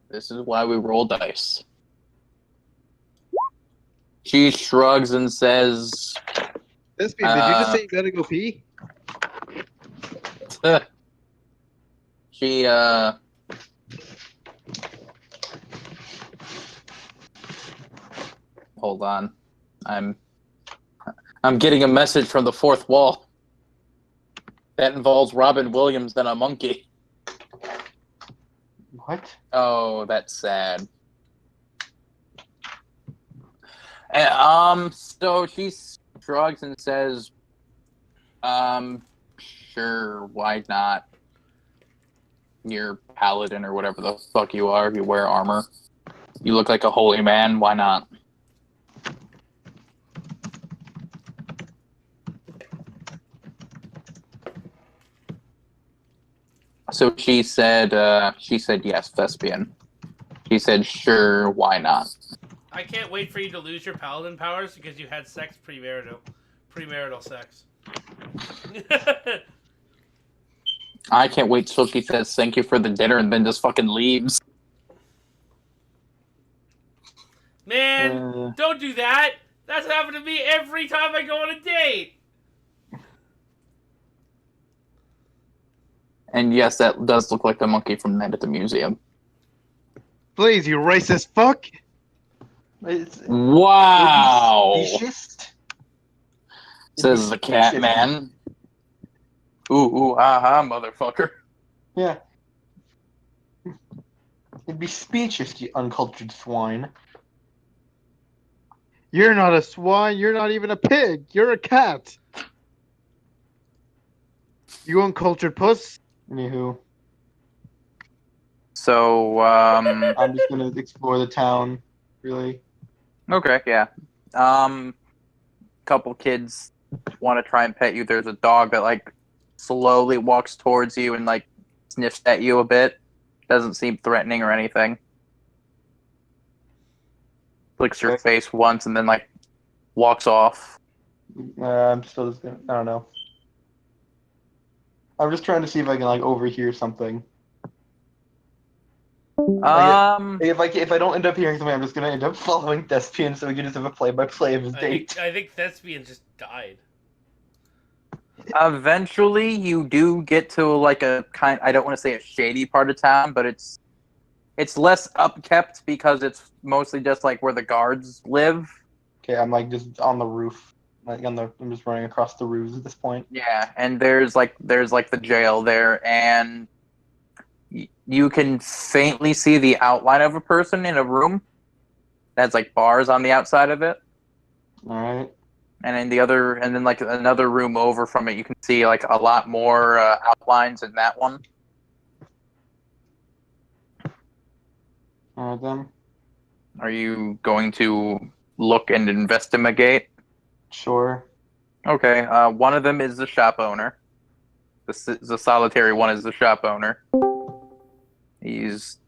This is why we roll dice. She shrugs and says, Thespian, did you just say you gotta go pee? she, hold on. I'm getting a message from the fourth wall. That involves Robin Williams and a monkey. What? Oh, that's sad. So she shrugs and says, sure, why not? You're paladin or whatever the fuck you are. You wear armor. You look like a holy man. Why not? So she said yes, Thespian. She said, sure, why not? I can't wait for you to lose your paladin powers because you had sex premarital sex. I can't wait till she says thank you for the dinner and then just fucking leaves. Man, don't do that. That's happened to me every time I go on a date. And yes, that does look like the monkey from Night at the Museum. Please, you racist fuck! Wow! Speciesist? Says the cat man. Ooh, aha, motherfucker. Yeah. It'd be specious, you uncultured swine. You're not a swine, you're not even a pig, you're a cat! You uncultured puss? Anywho, So, I'm just gonna explore the town, really. okay, yeah. Couple kids want to try and pet you. There's a dog that, like, slowly walks towards you and, like, sniffs at you a bit. Doesn't seem threatening or anything. Licks your Okay. face once and then, like, walks off. I'm still just gonna, I don't know. I'm just trying to see if I can, like, overhear something. If I don't end up hearing something, I'm just gonna end up following Thespian so we can just have a play-by-play of his date. I think Thespian just died. Eventually, you do get to, like, a kind. I don't want to say a shady part of town, but it's less upkept because it's mostly just, like, where the guards live. Okay, I'm, like, just on the roof. I'm just running across the roofs at this point. Yeah, and there's the jail there, and you can faintly see the outline of a person in a room. That's like bars on the outside of it. All right. And in then like another room over from it, you can see like a lot more outlines in that one. All right then. Are you going to look and investigate? Sure. Okay, one of them is the shop owner. The solitary one is the shop owner. He's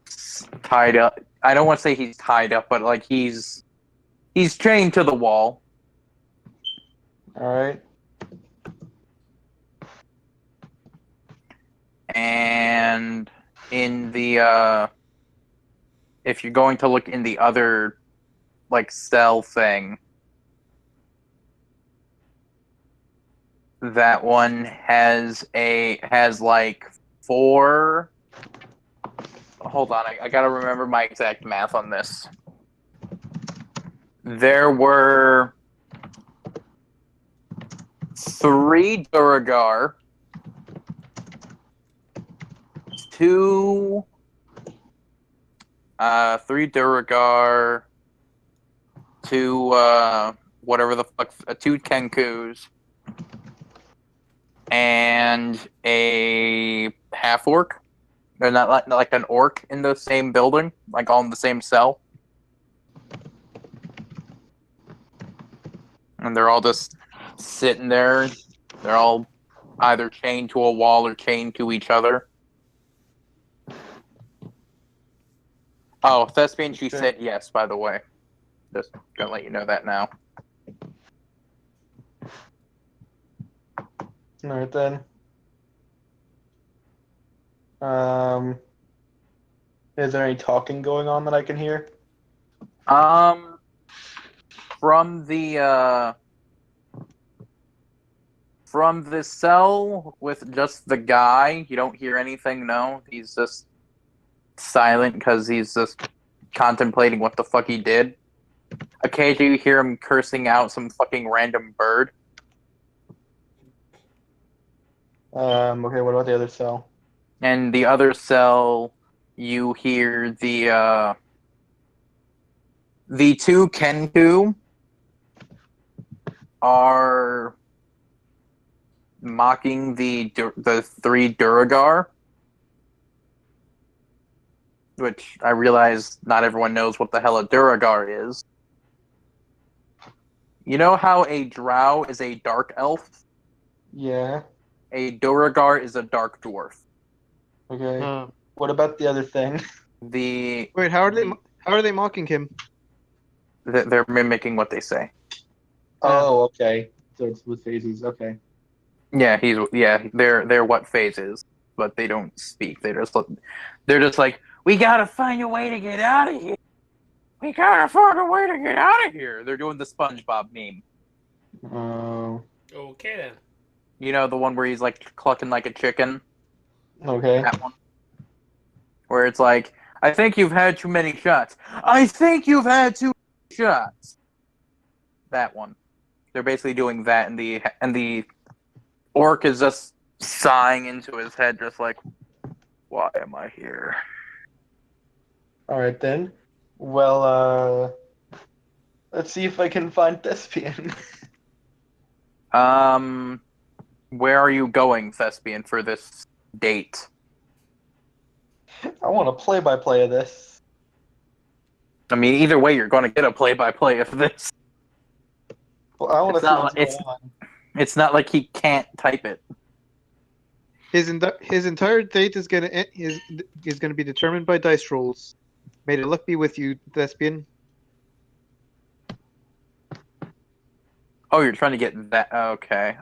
tied up. I don't want to say he's tied up, but like he's chained to the wall. All right. And in the if you're going to look in the other like cell thing, that one has like 4 hold on, I gotta remember my exact math on this. There were 3 Duragar, 2 3 Duragar, 2 whatever the fuck, 2 Kenkus, and a half orc. They're not like an orc in the same building, like all in the same cell. And they're all just sitting there. They're all either chained to a wall or chained to each other. Oh, Thespian, she said yes, by the way. Just gonna let you know that now. Alright then. Is there any talking going on that I can hear? From the cell with just the guy, you don't hear anything, no. He's just silent because he's just contemplating what the fuck he did. Occasionally you hear him cursing out some fucking random bird. Okay, what about the other cell? And the other cell, you hear the 2 Kenku are mocking the 3 Duragar, which I realize not everyone knows what the hell a Duragar is. You know how a Drow is a dark elf? Yeah. A Duragar is a dark dwarf. Okay. What about the other thing? The Wait, how are they mocking him? they're mimicking what they say. Oh, okay. So it's with phases. Okay. Yeah, they're what phase is, but they don't speak. They're just like, we gotta find a way to get out of here. We gotta find a way to get out of here. They're doing the SpongeBob meme. Oh. Okay then. You know, the one where he's like clucking like a chicken. Okay. That one. Where it's like, I think you've had too many shots. I think you've had too many shots. That one. They're basically doing that, and the orc is just sighing into his head, just like, why am I here? All right then. Well, let's see if I can find Thespian. Where are you going, Thespian, for this date? I want a play-by-play of this. I mean, either way, you're going to get a play-by-play of this. Well, I want to It's see not what's like- going on. It's not like he can't type it. His entire date is gonna be determined by dice rolls. May the luck be with you, Thespian. Oh, you're trying to get that. Okay.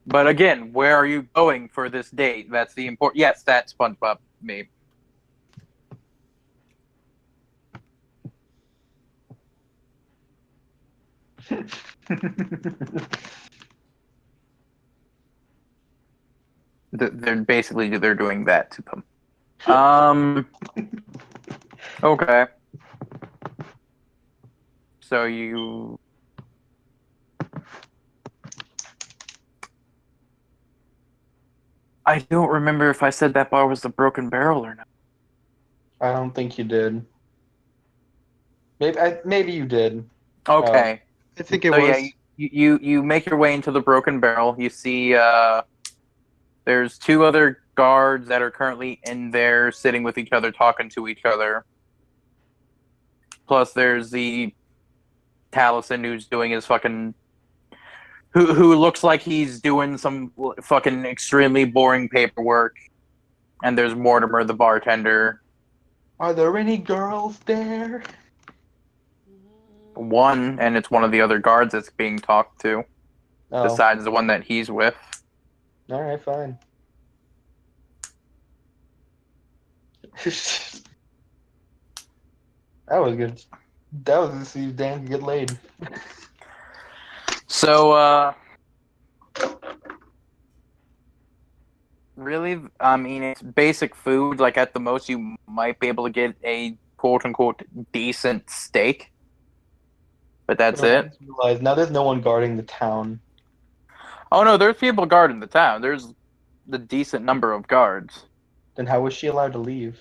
But again, where are you going for this date? That's the important. Yes, that's SpongeBob meme. They're doing that to them. Okay. So you. I don't remember if I said that bar was the Broken Barrel or not. I don't think you did. Maybe you did. Okay. I think it So was. yeah, you make your way into the Broken Barrel. You see, there's 2 other guards that are currently in there, sitting with each other, talking to each other. Plus, there's the Taliesin who's doing his fucking, who looks like he's doing some fucking extremely boring paperwork. And there's Mortimer, the bartender. Are there any girls there? One, and it's one of the other guards that's being talked to, Oh. besides the one that he's with. All right, fine. That was good. That was to see if Dan could get laid. So, Really? I mean, it's basic food. Like, at the most, you might be able to get a quote-unquote decent steak. But that's You know, I it. just realized now there's no one guarding the town. Oh, no, there's people guarding the town. There's the decent number of guards. Then how was she allowed to leave?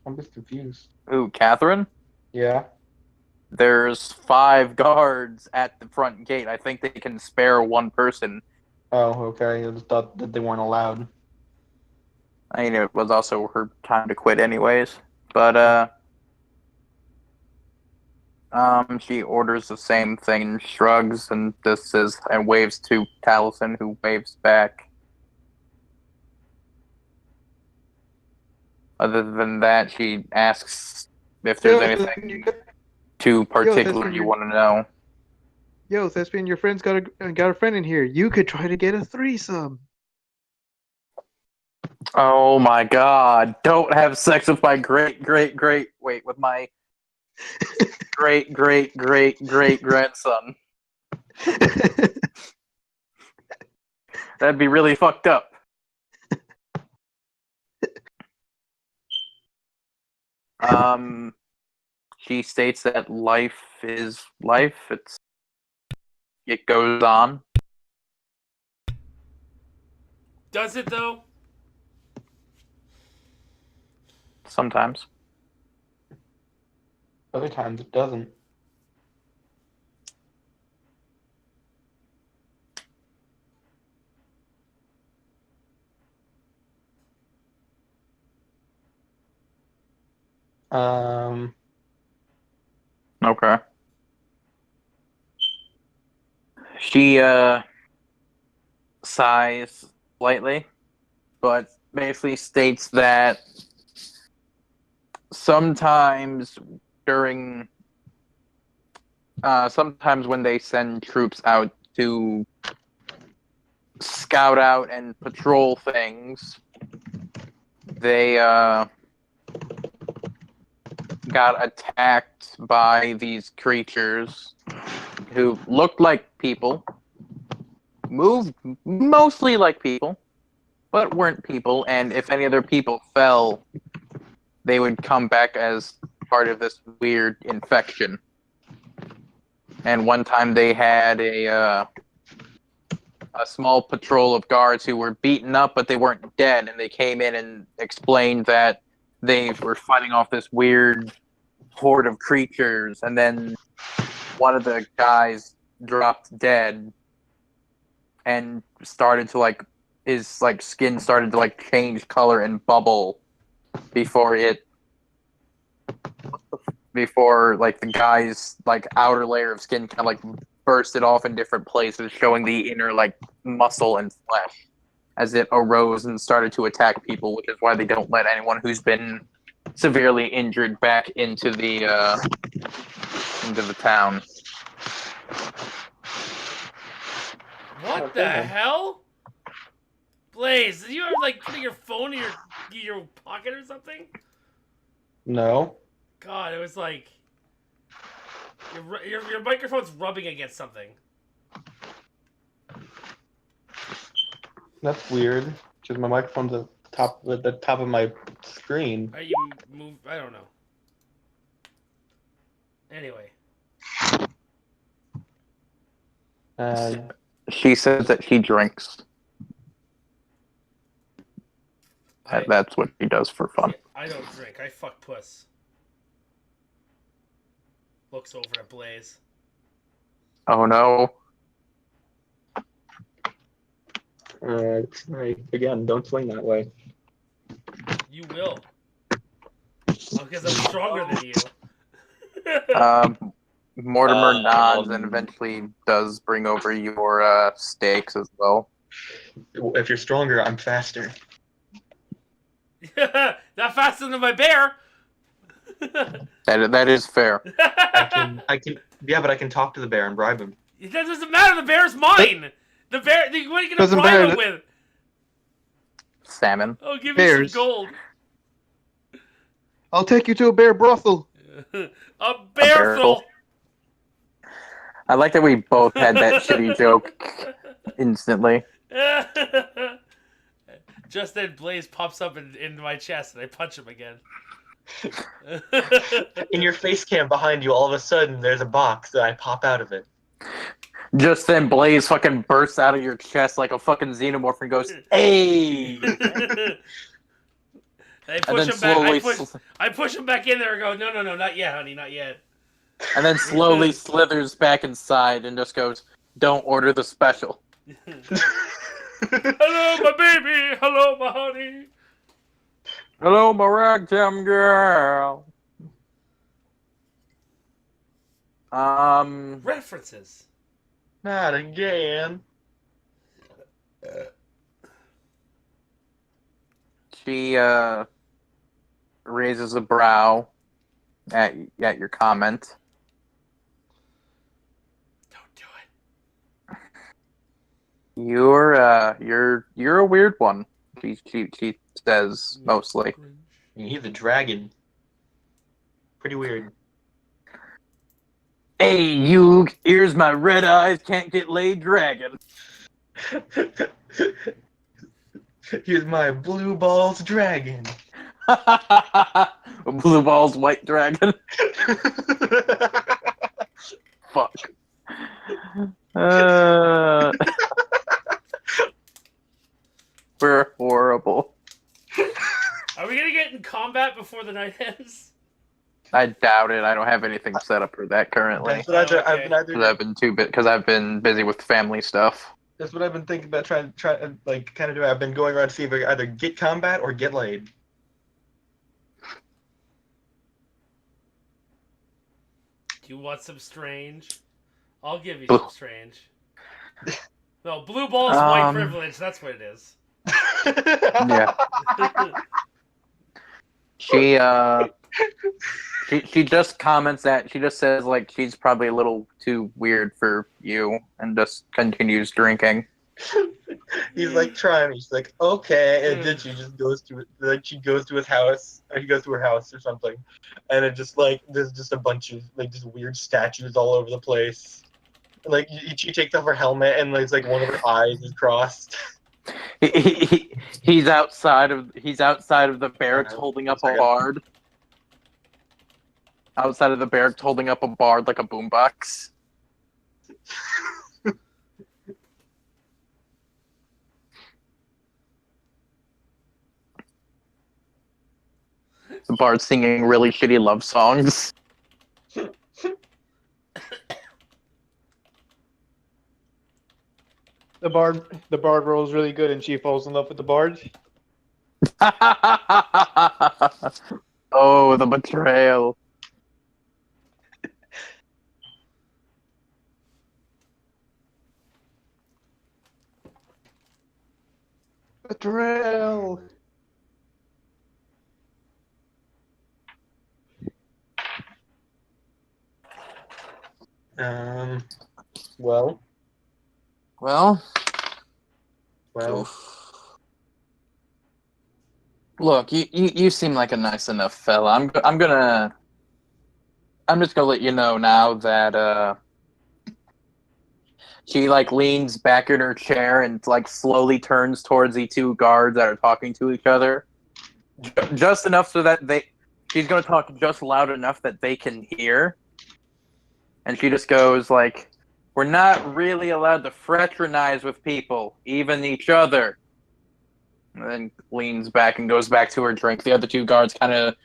I'm just confused. Ooh, Catherine? Yeah. There's 5 guards at the front gate. I think they can spare one person. Oh, okay. I just thought that they weren't allowed. I mean, it was also her time to quit anyways. But, she orders the same thing and shrugs and and waves to Taliesin, who waves back. Other than that, she asks if there's anything too particular you want to know. Yo, Thespian, your friend's got a friend in here. You could try to get a threesome. Oh my god, don't have sex with my with my great grandson. That'd be really fucked up. She states that life is life. It goes on. Does it though? Sometimes. Other times it doesn't. Okay. She sighs slightly, but basically states that sometimes sometimes when they send troops out to scout out and patrol things, they got attacked by these creatures who looked like people, moved mostly like people, but weren't people, and if any other people fell, they would come back as part of this weird infection. And one time they had a small patrol of guards who were beaten up, but they weren't dead, and they came in and explained that they were fighting off this weird horde of creatures, and then one of the guys dropped dead and started to his skin started to change color and bubble before the guy's outer layer of skin kind of bursted off in different places, showing the inner muscle and flesh as it arose and started to attack people, which is why they don't let anyone who's been severely injured back into the town. What the hell? Blaze, did you ever putting your phone in your pocket or something? No. God, it was your microphone's rubbing against something. That's weird. Because my microphone's at the top of my screen. You move? I don't know. Anyway. She says that she drinks. That's what she does for fun. I don't drink. I fuck puss. Looks over at Blaze. Oh no. Again, don't swing that way. You will. Because I'm stronger than you. Mortimer nods and eventually does bring over your steaks as well. If you're stronger, I'm faster. Not faster than my bear. That is fair. I can. Yeah, but I can talk to the bear and bribe him. That doesn't matter. The bear's mine. The bear. What are you gonna Doesn't bribe matter. him with? Salmon. Oh, give Bears. me some gold. I'll take you to a bear brothel. A bearthel. I like that we both had that shitty joke instantly. Just then, Blaze pops up in my chest, and I punch him again. In your face cam behind you, all of a sudden, there's a box that I pop out of it. Just then, Blaze fucking bursts out of your chest like a fucking xenomorph and goes, "Hey!" I and push then him back. slowly, I push him back in there and go, no, not yet, honey, not yet. and then slowly slithers back inside and just goes, "Don't order the special." Hello, my baby. Hello, my honey. Hello, my ragtime girl. References. Not again. She raises a brow at your comment. Don't do it. You're a weird one. She says mostly. He's a dragon. Pretty weird. Hey, you! Here's my red eyes can't get laid dragon. Here's my blue balls dragon. Blue balls white dragon. Fuck. We're horrible. Are we gonna get in combat before the night ends? I doubt it. I don't have anything set up for that currently. That's what Okay. I've been busy with family stuff. That's what I've been thinking about trying like kind of do. I've been going around to see if I can either get combat or get laid. Do you want some strange? I'll give you Blue- some strange. No, blue balls, white privilege. That's what it is. Yeah. She just comments that she just says like she's probably a little too weird for you and just continues drinking. He's like trying. He's like, okay, and then she just goes to she goes to his house, or he goes to her house or something, and it just like there's just a bunch of like just weird statues all over the place. Like she takes off her helmet and it's like one of her eyes is crossed. He's outside of the barracks holding up a bard. Outside of the barracks holding up a bard like a boombox. The bard singing really shitty love songs. The bard rolls really good, and she falls in love with the bard. Oh, the betrayal. Betrayal. Well, Well, oof. look, you seem like a nice enough fella. I'm just gonna let you know now that she like leans back in her chair and like slowly turns towards the two guards that are talking to each other, just enough so that she's gonna talk just loud enough that they can hear, and she just goes like, "We're not really allowed to fraternize with people, even each other." And then leans back and goes back to her drink. The other two guards kind of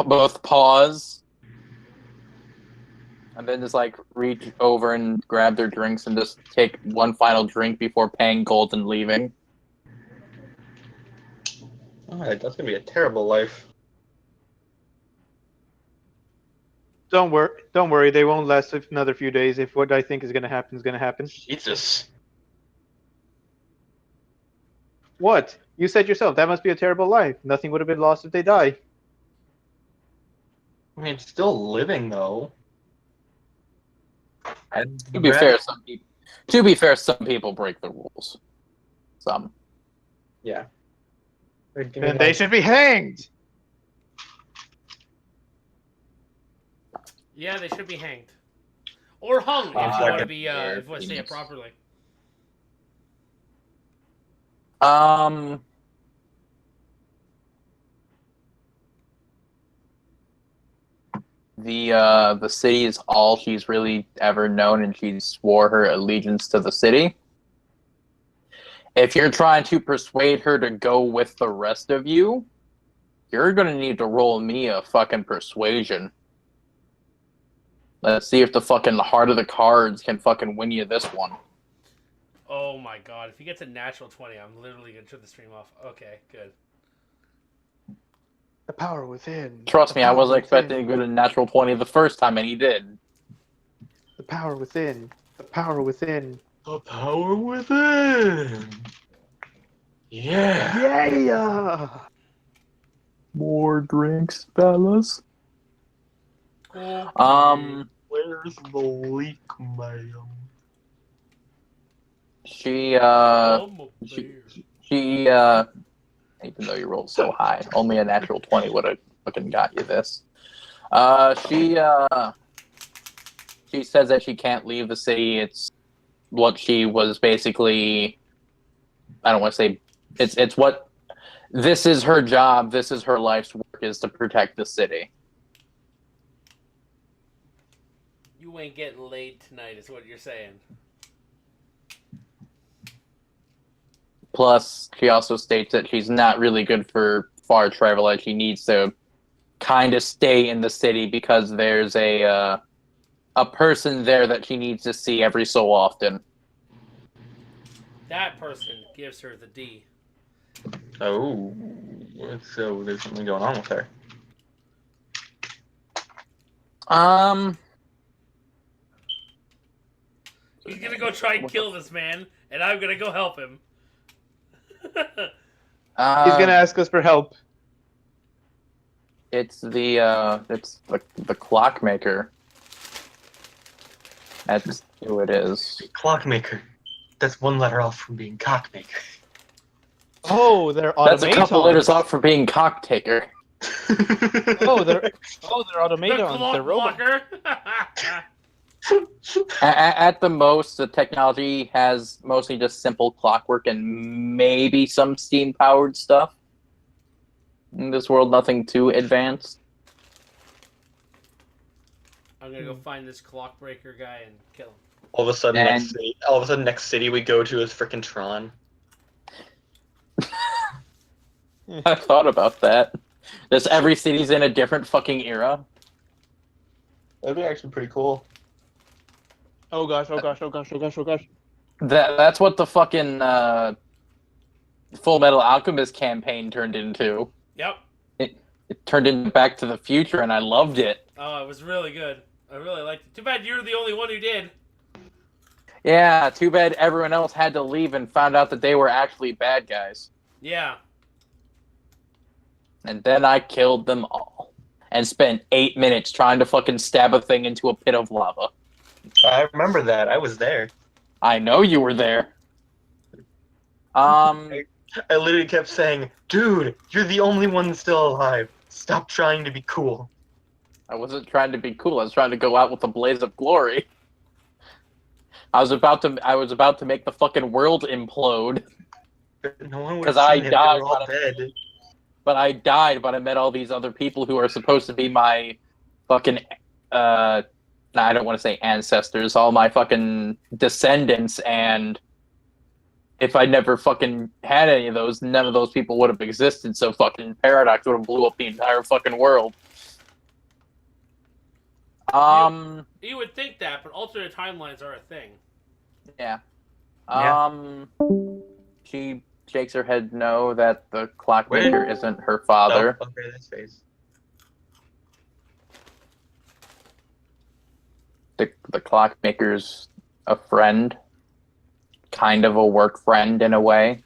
both pause. And then just like reach over and grab their drinks and just take one final drink before paying gold and leaving. Alright, that's gonna be a terrible life. Don't worry. They won't last another few days. If what I think is going to happen is going to happen. Jesus. What? You said yourself that must be a terrible life. Nothing would have been lost if they die. I mean, it's still living though. To be fair, some people break the rules. Some. Yeah. Then they should be hanged. Yeah, they should be hanged. Or hung, if you want to be, if you want to say it properly. the city is all she's really ever known, and she swore her allegiance to the city. If you're trying to persuade her to go with the rest of you, you're gonna need to roll me a fucking persuasion. Let's see if the heart of the cards can fucking win you this one. Oh my god, if he gets a natural 20, I'm literally gonna turn the stream off. Okay, good. The power within. Trust The me, I power wasn't within. expecting to get a natural 20 the first time, and he did. The power within. The power within. The power within. Yeah. Yeah. More drinks, fellas. Cool. Where's the leak, ma'am? She, I'm a bear. even though you rolled so high, only a natural 20 would have fucking got you this. She says that she can't leave the city. It's what she was basically, I don't want to say, it's what, this is her job, this is her life's work, is to protect the city. You ain't getting laid tonight, is what you're saying. Plus, she also states that she's not really good for far travel, and she needs to kind of stay in the city because there's a person there that she needs to see every so often. That person gives her the D. Oh, so there's something going on with her. He's gonna go try and kill this man, and I'm gonna go help him. He's gonna ask us for help. It's the clockmaker. That's who it is. Clockmaker. That's one letter off from being cockmaker. Oh, they're That's a couple automatons. letters off for being cocktaker. Oh, they're automatons. The clock They're robots. blocker. At the most, the technology has mostly just simple clockwork and maybe some steam-powered stuff. In this world, nothing too advanced. I'm gonna go find this clock breaker guy and kill him. All of a sudden, And- next city we go to is frickin' Tron. I thought about that. Just every city's in a different fucking era. That'd be actually pretty cool. Oh gosh, oh gosh, oh gosh, oh gosh, oh gosh. That's what the fucking Full Metal Alchemist campaign turned into. Yep. It turned into Back to the Future, and I loved it. Oh, it was really good. I really liked it. Too bad you're the only one who did. Yeah, too bad everyone else had to leave and found out that they were actually bad guys. Yeah. And then I killed them all. And spent 8 minutes trying to fucking stab a thing into a pit of lava. I remember that. I was there. I know you were there. I literally kept saying, dude, you're the only one still alive. Stop trying to be cool. I wasn't trying to be cool. I was trying to go out with a blaze of glory. I was about to make the fucking world implode. No one would 'Cause have I seen it. They died were all on a- dead. But I died, but I met all these other people who are supposed to be my fucking, I don't want to say ancestors, all my fucking descendants, and if I never fucking had any of those, none of those people would have existed, so fucking Paradox would have blew up the entire fucking world. You would think that, but alternate timelines are a thing. Yeah. Yeah. She shakes her head no, that the clockmaker isn't her father. Oh, okay, that's face. The clockmaker's a friend. Kind of a work friend in a way.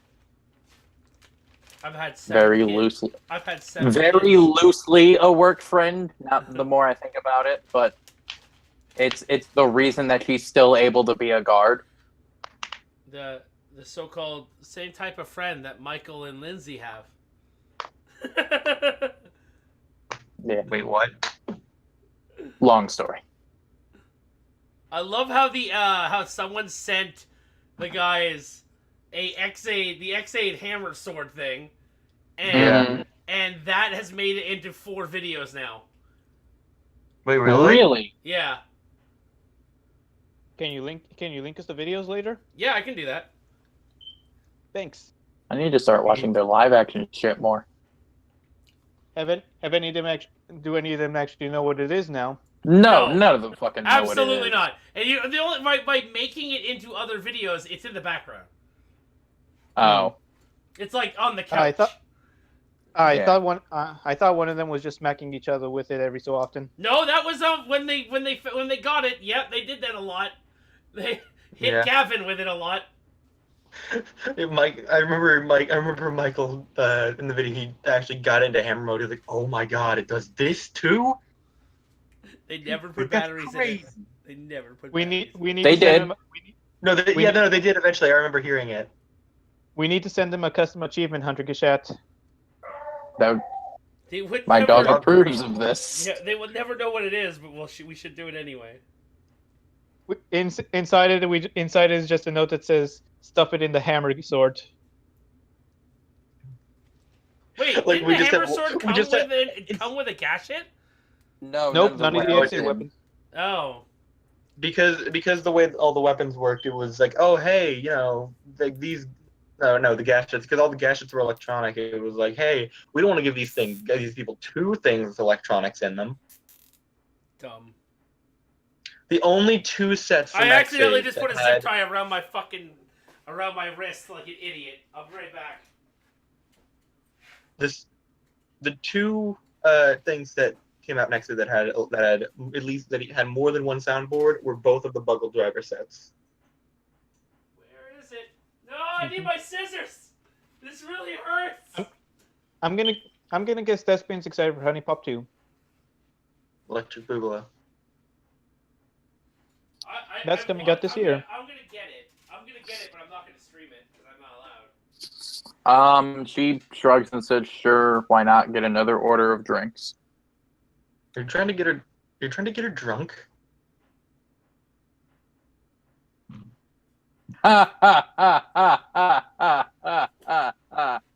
I've had 7 Very kids. loosely. I've had 7 Very kids. loosely a work friend. Not the more I think about it, but it's the reason that she's still able to be a guard. The so-called same type of friend that Michael and Lindsay have. Yeah. Wait, what? Long story. I love how how someone sent the guys the X8 hammer sword thing, and Yeah. and that has made it into 4 videos now. Wait, Really? Yeah. Can you link us the videos later? Yeah, I can do that. Thanks. I need to start watching their live action shit more. Have any of them do any of them actually know what it is now? No, No. none of them fucking know what it Absolutely is. not. And the only by making it into other videos, it's in the background. Oh. It's like on the couch. I thought Yeah. I thought one of them was just smacking each other with it every so often. No, that was when they got it. Yep, they did that a lot. They hit Yeah. Gavin with it a lot. I remember Michael in the video. He actually got into hammer mode. He's like, "Oh my god, it does this too." They never put That's batteries in crazy. it. They never put. We batteries. need They to send did. them, No, they did eventually. I remember hearing it. we need to send them a custom achievement hunter, Gashat. That, They would my never, dog approves of this. Yeah, they will never know what it is, but we should do it anyway. Inside it is just a note that says stuff it in the hammer sword. Wait, Like, didn't we the just hammer have- sword we come just with have- it? Come with a gash hit? No, Nope, none of the weapons extra weapons. Oh, Because the way all the weapons worked, it was like, oh hey, you know, like these. No, the gadgets, because all the gadgets were electronic. It was like, hey, we don't want to give these people two things with electronics in them. dumb. The only two sets. From I accidentally Xseed just that put a had- zip tie around my wrist like an idiot. I'll be right back. The two things that came out next to that had at least that had more than one soundboard were both of the Bugle driver sets. Where is it? No, I need my scissors. This really hurts. I'm gonna guess Thespian's excited for Honey Pop 2. Electric Boogaloo. That's coming out this year. I'm gonna get it. I'm gonna get it, but I'm not gonna stream it because I'm not allowed. She shrugs and says, "Sure, why not get another order of drinks?" You're trying to get her drunk. Ha ha ha ha ha ha ha ha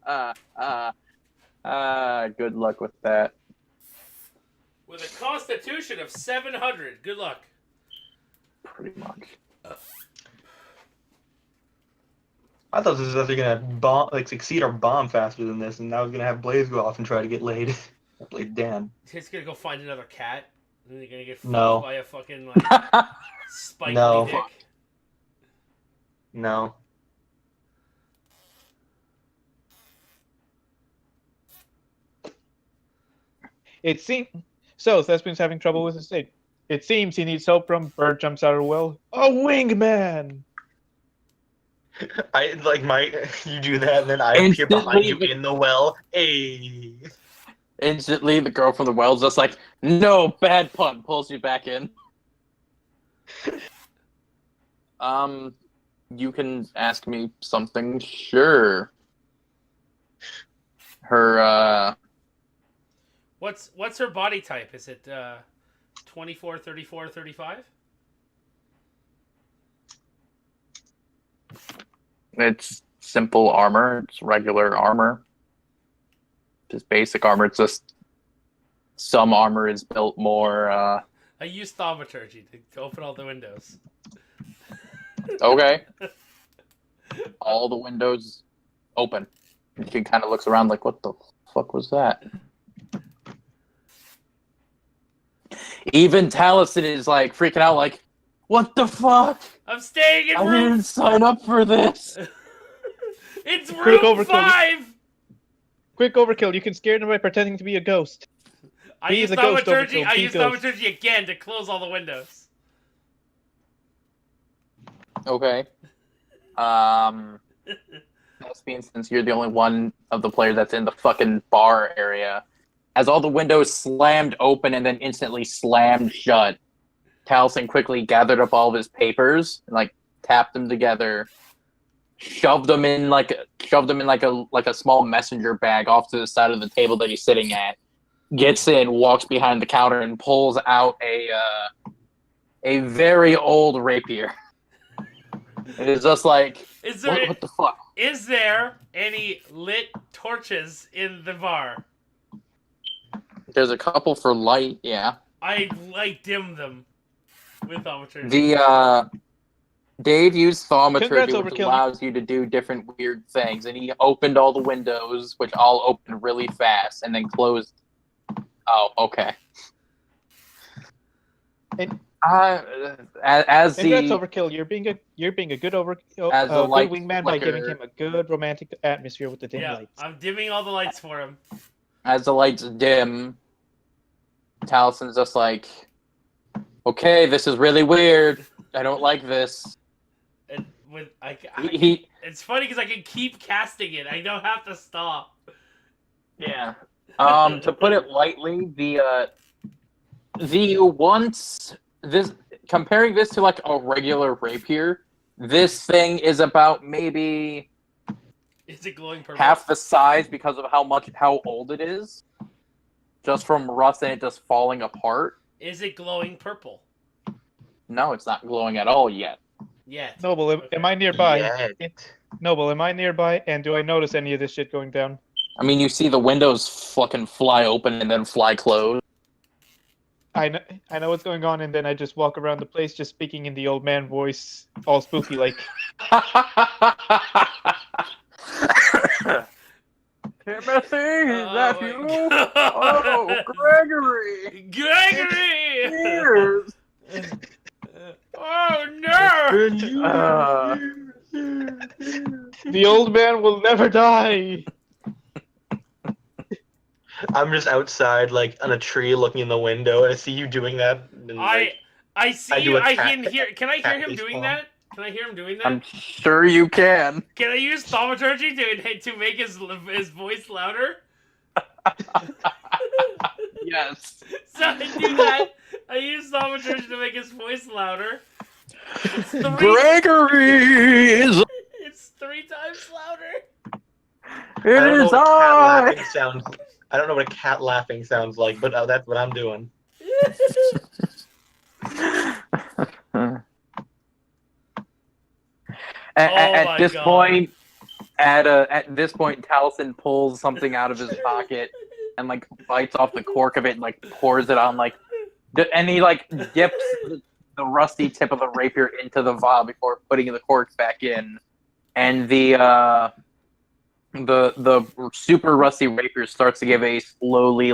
ha ha. Good luck with that. With a constitution of 700. Good luck. Pretty much. I thought this was actually gonna succeed or bomb faster than this, and now we're gonna have Blaze go off and try to get laid. Blaze Dan. He's gonna go find another cat. And then you're gonna get fucked No. by a fucking like spiky No. dick. No. It seems so. Thespian's having trouble with his state. It seems he needs help from Bird jumps out of the well. A wingman. I like you do that, and then I appear behind you Instantly- in the well. Hey. Instantly, the girl from the well's just like, "No, bad pun," pulls you back in. You can ask me something, sure. Her, What's her body type? Is it 24, 34, 35? it's simple armor. It's regular armor. Just basic armor. It's just some armor is built more, I use thaumaturgy to open all the windows. okay. All the windows open. And she kind of looks around like, what the fuck was that? Even Taliesin is like freaking out, like, what the fuck? I'm staying in I room. didn't sign up for this. It's Quick room overkill. 5. Quick overkill. You can scare them by pretending to be a ghost. I Be use the ghost thaumaturgy. overkill, I be use ghost. thaumaturgy again to close all the windows. Okay. Thespian, since you're the only one of the players that's in the fucking bar area, as all the windows slammed open and then instantly slammed shut, Taliesin quickly gathered up all of his papers and like tapped them together, shoved them in like a small messenger bag off to the side of the table that he's sitting at. Gets in, walks behind the counter, and pulls out a very old rapier. It is just like, Is there what the fuck? is there any lit torches in the bar? There's a couple for light, yeah. I dim them with thaumaturgy. The Dave used Congrats, thaumaturgy, which Overkill. allows you to do different weird things, and he opened all the windows, which all opened really fast, and then closed. Oh, okay. And- as Congrats, the Overkill. You're being a good As the good lights wingman by giving flicker- him a good romantic atmosphere with the dim Yeah, lights. I'm dimming all the lights for him. as the lights dim, Talison's just like, okay, this is really weird. I don't like this. And with He it's funny because I can keep casting it. I don't have to stop. yeah. To put it lightly, the once this comparing this to like a regular rapier, this thing is about maybe Is it glowing purple? half the size because of how old it is, just from rust and it just falling apart. Is it glowing purple? No, it's not glowing at all yet. Yet. Noble, Okay. am I nearby? Yeah. Noble, am I nearby? And do I notice any of this shit going down? I mean, you see the windows fucking fly open and then fly closed. I know what's going on, and then I just walk around the place, just speaking in the old man voice, all spooky like. Timothy, Oh nephew. my God. Oh, Gregory. Gregory! Cheers. Oh no! The old man will never die. I'm just outside, like on a tree, looking in the window, and I see you doing that. And, like, I see I do you. a I cat- can hear. Can I hear cat him face doing palm. that? Can I hear him doing that? I'm sure you can. Can I use thaumaturgy to make his voice louder? Yes. So I do that. I use thaumaturgy to make his voice louder. It's three, Gregory is. it's 3 times louder. I don't know It is what cat I. laughing sounds. I don't know what a cat laughing sounds like, but that's what I'm doing. At my this God. point, at this point, Taliesin pulls something out of his pocket and like bites off the cork of it and like pours it on and he like dips the rusty tip of the rapier into the vial before putting the cork back in, and the super rusty rapier starts to give a slowly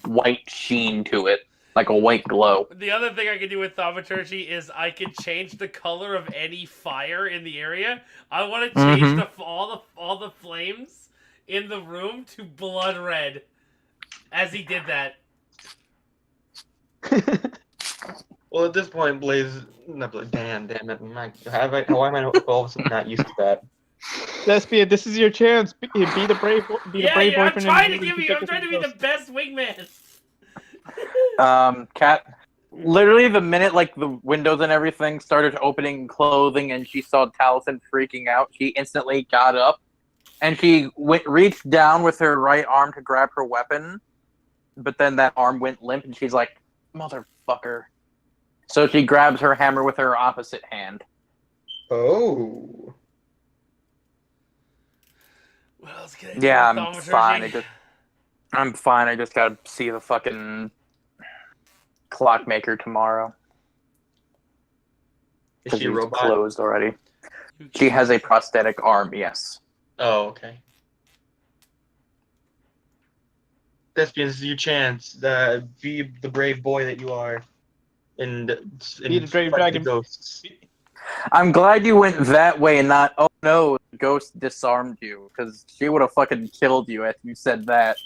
white sheen to it, like a white glow. The other thing I can do with thaumaturgy is I can change the color of any fire in the area. I want to change all the flames in the room to blood red, as he did that. Well, at this point, Blaze, not Blaze, damn it, why am I all of a sudden not used to that? Thespian, this is your chance. Be the brave, be the brave I'm boyfriend. trying to and give you you. I'm trying to be the best wingman. Cat, literally the minute like the windows and everything started opening, clothing, and she saw Taliesin freaking out, she instantly got up and she reached down with her right arm to grab her weapon, but then that arm went limp and she's like, motherfucker. So she grabs her hammer with her opposite hand. Oh. What else can I do Yeah, with I'm thaumaturgy? fine. I'm fine. I just gotta see the fucking clockmaker tomorrow. Is Because she a he's robot? closed already. She has a prosthetic arm, yes. Oh, okay. Thespian, this is your chance. Be the brave boy that you are. And Be the brave fight dragon. ghosts. I'm glad you went that way and not, oh no, the ghost disarmed you. Because she would have fucking killed you if you said that.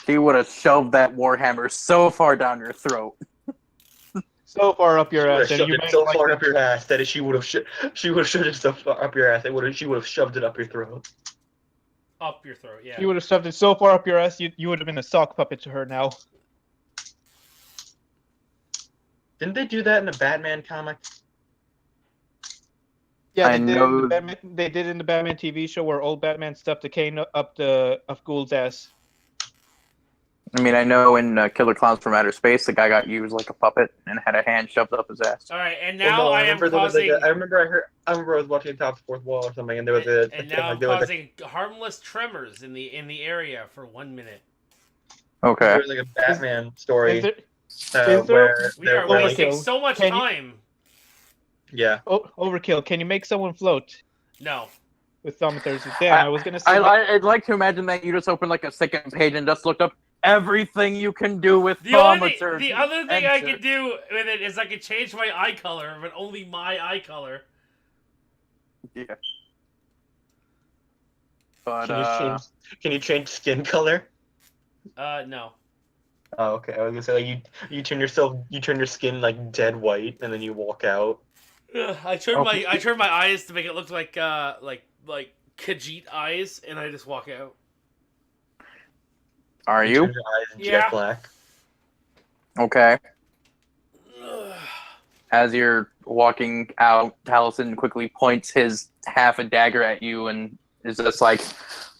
She would have shoved that warhammer so far down your throat. So far up your She would ass, have and shoved you it might so like far up your ass that she would have shoved it so far up your ass. She would have shoved it up your throat. Up your throat, yeah. You would have shoved it so far up your ass, you would have been a sock puppet to her now. Didn't they do that in a Batman comic? Yeah, I they did, know- they did in the Batman TV show where old Batman stuffed the cane up Ghoul's ass. I mean, I know in Killer Clowns from Outer Space, the guy got used like a puppet and had a hand shoved up his ass. All right, and Well, now no, I am remember there was, like, causing. I remember I was watching Top of the Fourth Wall or something, and there was a and now I'm there was a- causing harmless tremors in the area for 1 minute. Okay. There's like a Batman story Is there, uh, is there- where We are where, wasting Overkill. so much Can you- time. yeah. Overkill? Can you make someone float No. with thaumaturgy? Damn, I was gonna say. I'd like to imagine that you just opened like a second page and just looked up everything you can do with The thaumaturgy. other thing I Enter. could do with it is I could change my eye color, but only my eye color. Yeah. But Can you change skin color? No. Oh, okay. I was gonna say like you turn your skin like dead white, and then you walk out. I turned my eyes to make it look like Khajiit eyes, and I just walk out. are You you turn your eyes Yeah. jet black. okay? As you're walking out, Taliesin quickly points his half a dagger at you and is just like,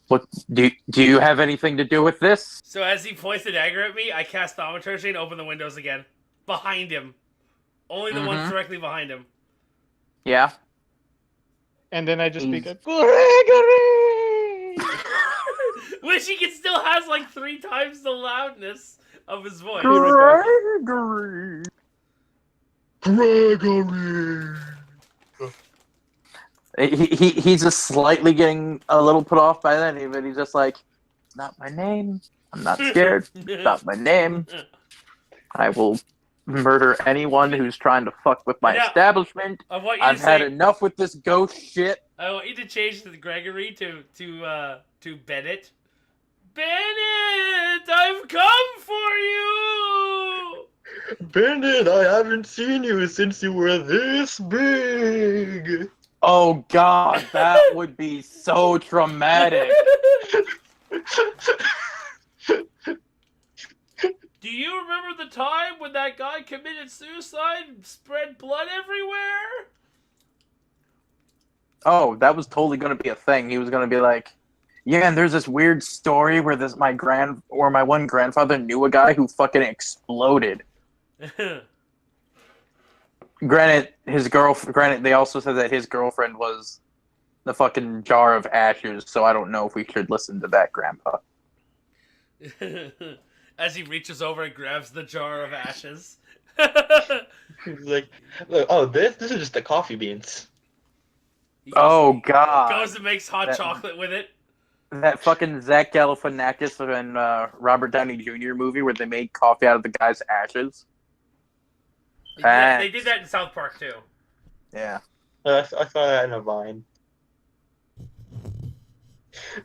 "What do you have anything to do with this?" So as he points the dagger at me, I cast Thaumaturgy and open the windows again. Behind him. Only the ones Mhm. directly behind him. Yeah. And then I just speak Mm. up, Gregory! Which he still has like 3 times the loudness of his voice. Gregory. Gregory. He's just slightly getting a little put off by that, but he's just like, "It's not my name. I'm not scared. It's not my name. I will murder anyone who's trying to fuck with my Yeah. establishment. I want you to I've had say, enough with this ghost shit." I want you to change the Gregory to Bennett. Bennett, I've come for you. Bennett, I haven't seen you since you were this big. Oh god, that would be so traumatic. Do you remember the time when that guy committed suicide and spread blood everywhere? Oh, that was totally gonna be a thing. He was gonna be like, "Yeah, and there's this weird story where my one grandfather knew a guy who fucking exploded." Granted, they also said that his girlfriend was the fucking jar of ashes, so I don't know if we should listen to that, Grandpa. As he reaches over and grabs the jar of ashes. He's like, oh, this is just the coffee beans. He Oh goes god. and makes hot That- chocolate with it. That fucking Zach Galifianakis and Robert Downey Jr. movie where they made coffee out of the guy's ashes. They did that in South Park too. Yeah. I saw that in a Vine.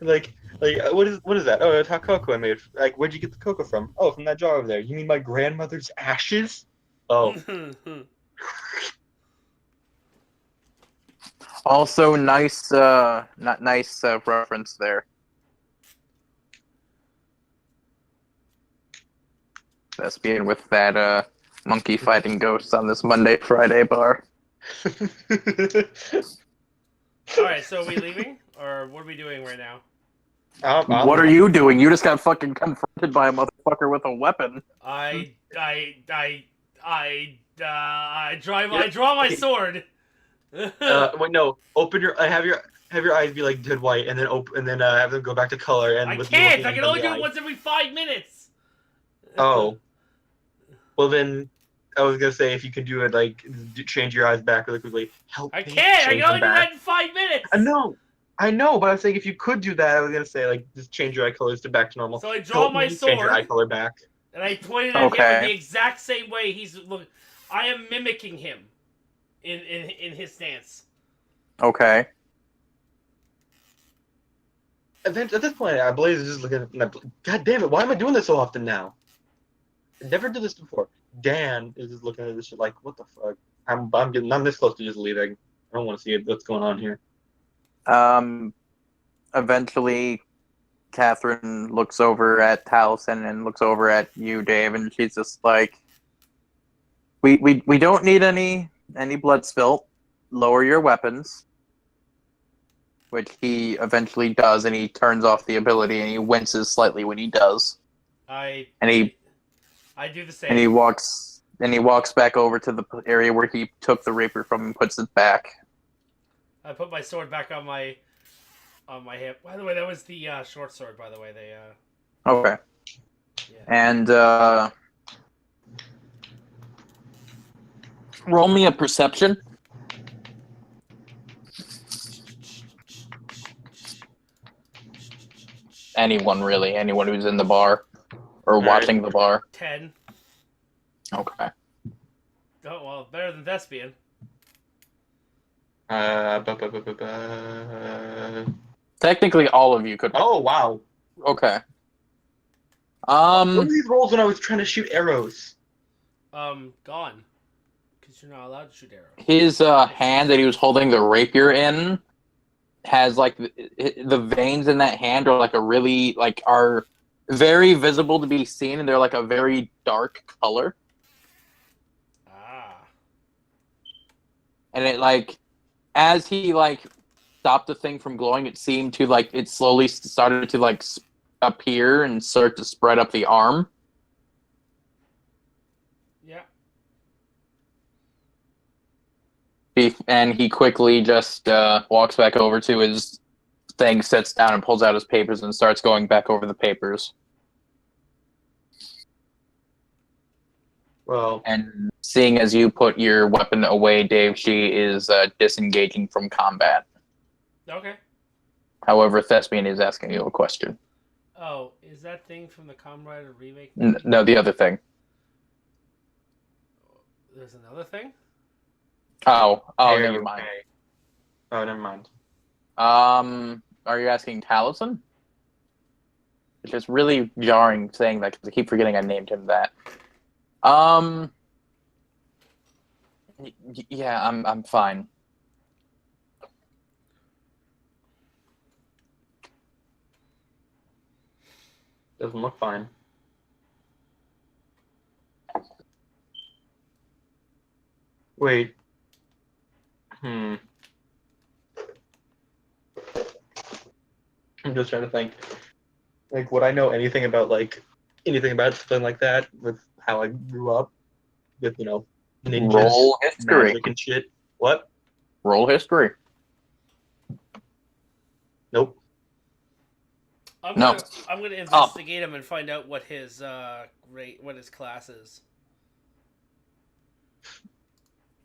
Like, what is that? Oh, it's hot cocoa I made. Like, where'd you get the cocoa from? Oh, from that jar over there. You mean my grandmother's ashes? Oh, Also, nice, not nice reference there. Thespian with that monkey fighting ghosts on this Monday Friday bar. Alright, so are we leaving? Or what are we doing right now? What are you doing? You just got fucking confronted by a motherfucker with a weapon. I draw my sword. Wait, no. Open your. Have your eyes be like dead white, and then have them go back to color. And I with you can't. looking I can into only the do it eye. once every 5 minutes. Oh. Well then, I was gonna say if you could do it like change your eyes back really quickly. Help I me can't. I change can only them do back. that in 5 minutes. I know, but I was saying if you could do that, I was gonna say like just change your eye colors to back to normal. So I draw Help my me change your eye sword color back. and I pointed at him Okay. in the exact same way he's look. I am mimicking him in his stance. Okay. At this point, Blaze is just looking at. God damn it! Why am I doing this so often now? I never did this before. Dan is just looking at this shit like, what the fuck? I'm this close to just leaving. I don't want to see what's going on here. Eventually, Catherine looks over at Taliesin and looks over at you, Dave, and she's just like, "We don't need any blood spilt. Lower your weapons." Which he eventually does, and he turns off the ability, and he winces slightly when he does. I And he do the same. and he walks back over to the area where he took the rapier from and puts it back. I put my sword back on my hip. By the way, that was the short sword. By the way, they Okay. And roll me a perception. Anyone really, anyone who's in the bar or watching the bar. 10. Okay. Oh well, better than Thespian. Technically, all of you could. Oh wow. Okay. What were these rolls when I was trying to shoot arrows? Gone. Because you're not allowed to shoot arrows. His hand that he was holding the rapier in has like the veins in that hand are like a really like are very visible to be seen, and they're like a very dark color. Ah. And it like as he like stopped the thing from glowing, it seemed to like it slowly started to like appear and start to spread up the arm. Yeah. And he quickly just walks back over to his thing, sits down, and pulls out his papers and starts going back over the papers. Well, And seeing as you put your weapon away, Dave, she is disengaging from combat. Okay. However, Thespian is asking you a question. Oh, is that thing from the Kamen Rider remake? No, the other thing. There's another thing? Oh, okay. never mind. Oh, never mind. Are you asking Taliesin? It's just really jarring saying that because I keep forgetting I named him that. Yeah, I'm fine. Doesn't look fine. Wait. I'm just trying to think. Like, would I know anything about something like that with how I grew up with, ninjas, Roll history. magic and shit? What? Roll history. Nope. I'm No. gonna investigate him and find out what his what his class is.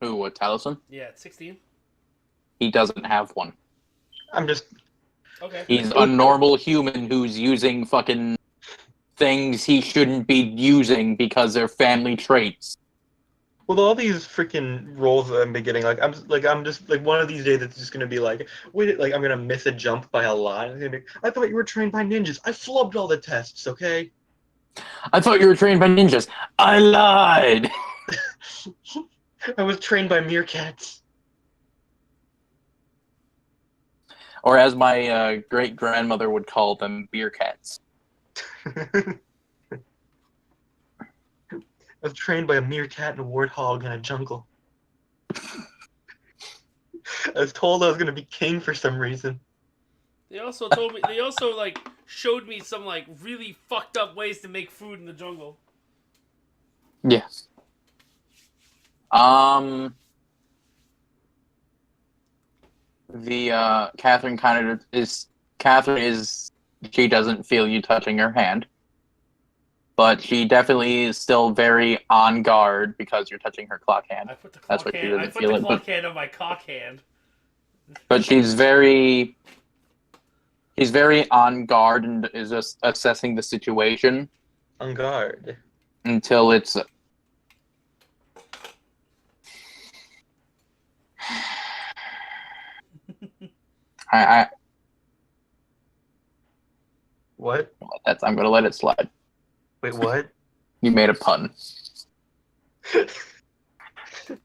Who? What? Taliesin? Yeah, it's 16. He doesn't have one. I'm just. Okay. He's a normal human who's using fucking things he shouldn't be using because they're family traits. With all these freaking rolls that I'm beginning, I'm just one of these days it's just gonna be like, wait, like I'm gonna miss a jump by a lot. It's gonna be, I thought you were trained by ninjas. I flubbed all the tests, okay? I thought you were trained by ninjas. I lied. I was trained by meerkats. Or as my great grandmother would call them, beer cats. I was trained by a meerkat and a warthog in a jungle. I was told I was gonna be king for some reason. They also told me. They also showed me some really fucked up ways to make food in the jungle. Yes. The Catherine kind of is. Catherine is. She doesn't feel you touching her hand. But she definitely is still very on guard because you're touching her clock hand. I put the That's clock what she hand. I doesn't put feel the it, clock but- hand on my cock hand. But she's very on guard and is just assessing the situation On guard. until it's I What? I'm gonna let it slide. Wait, what? You made a pun.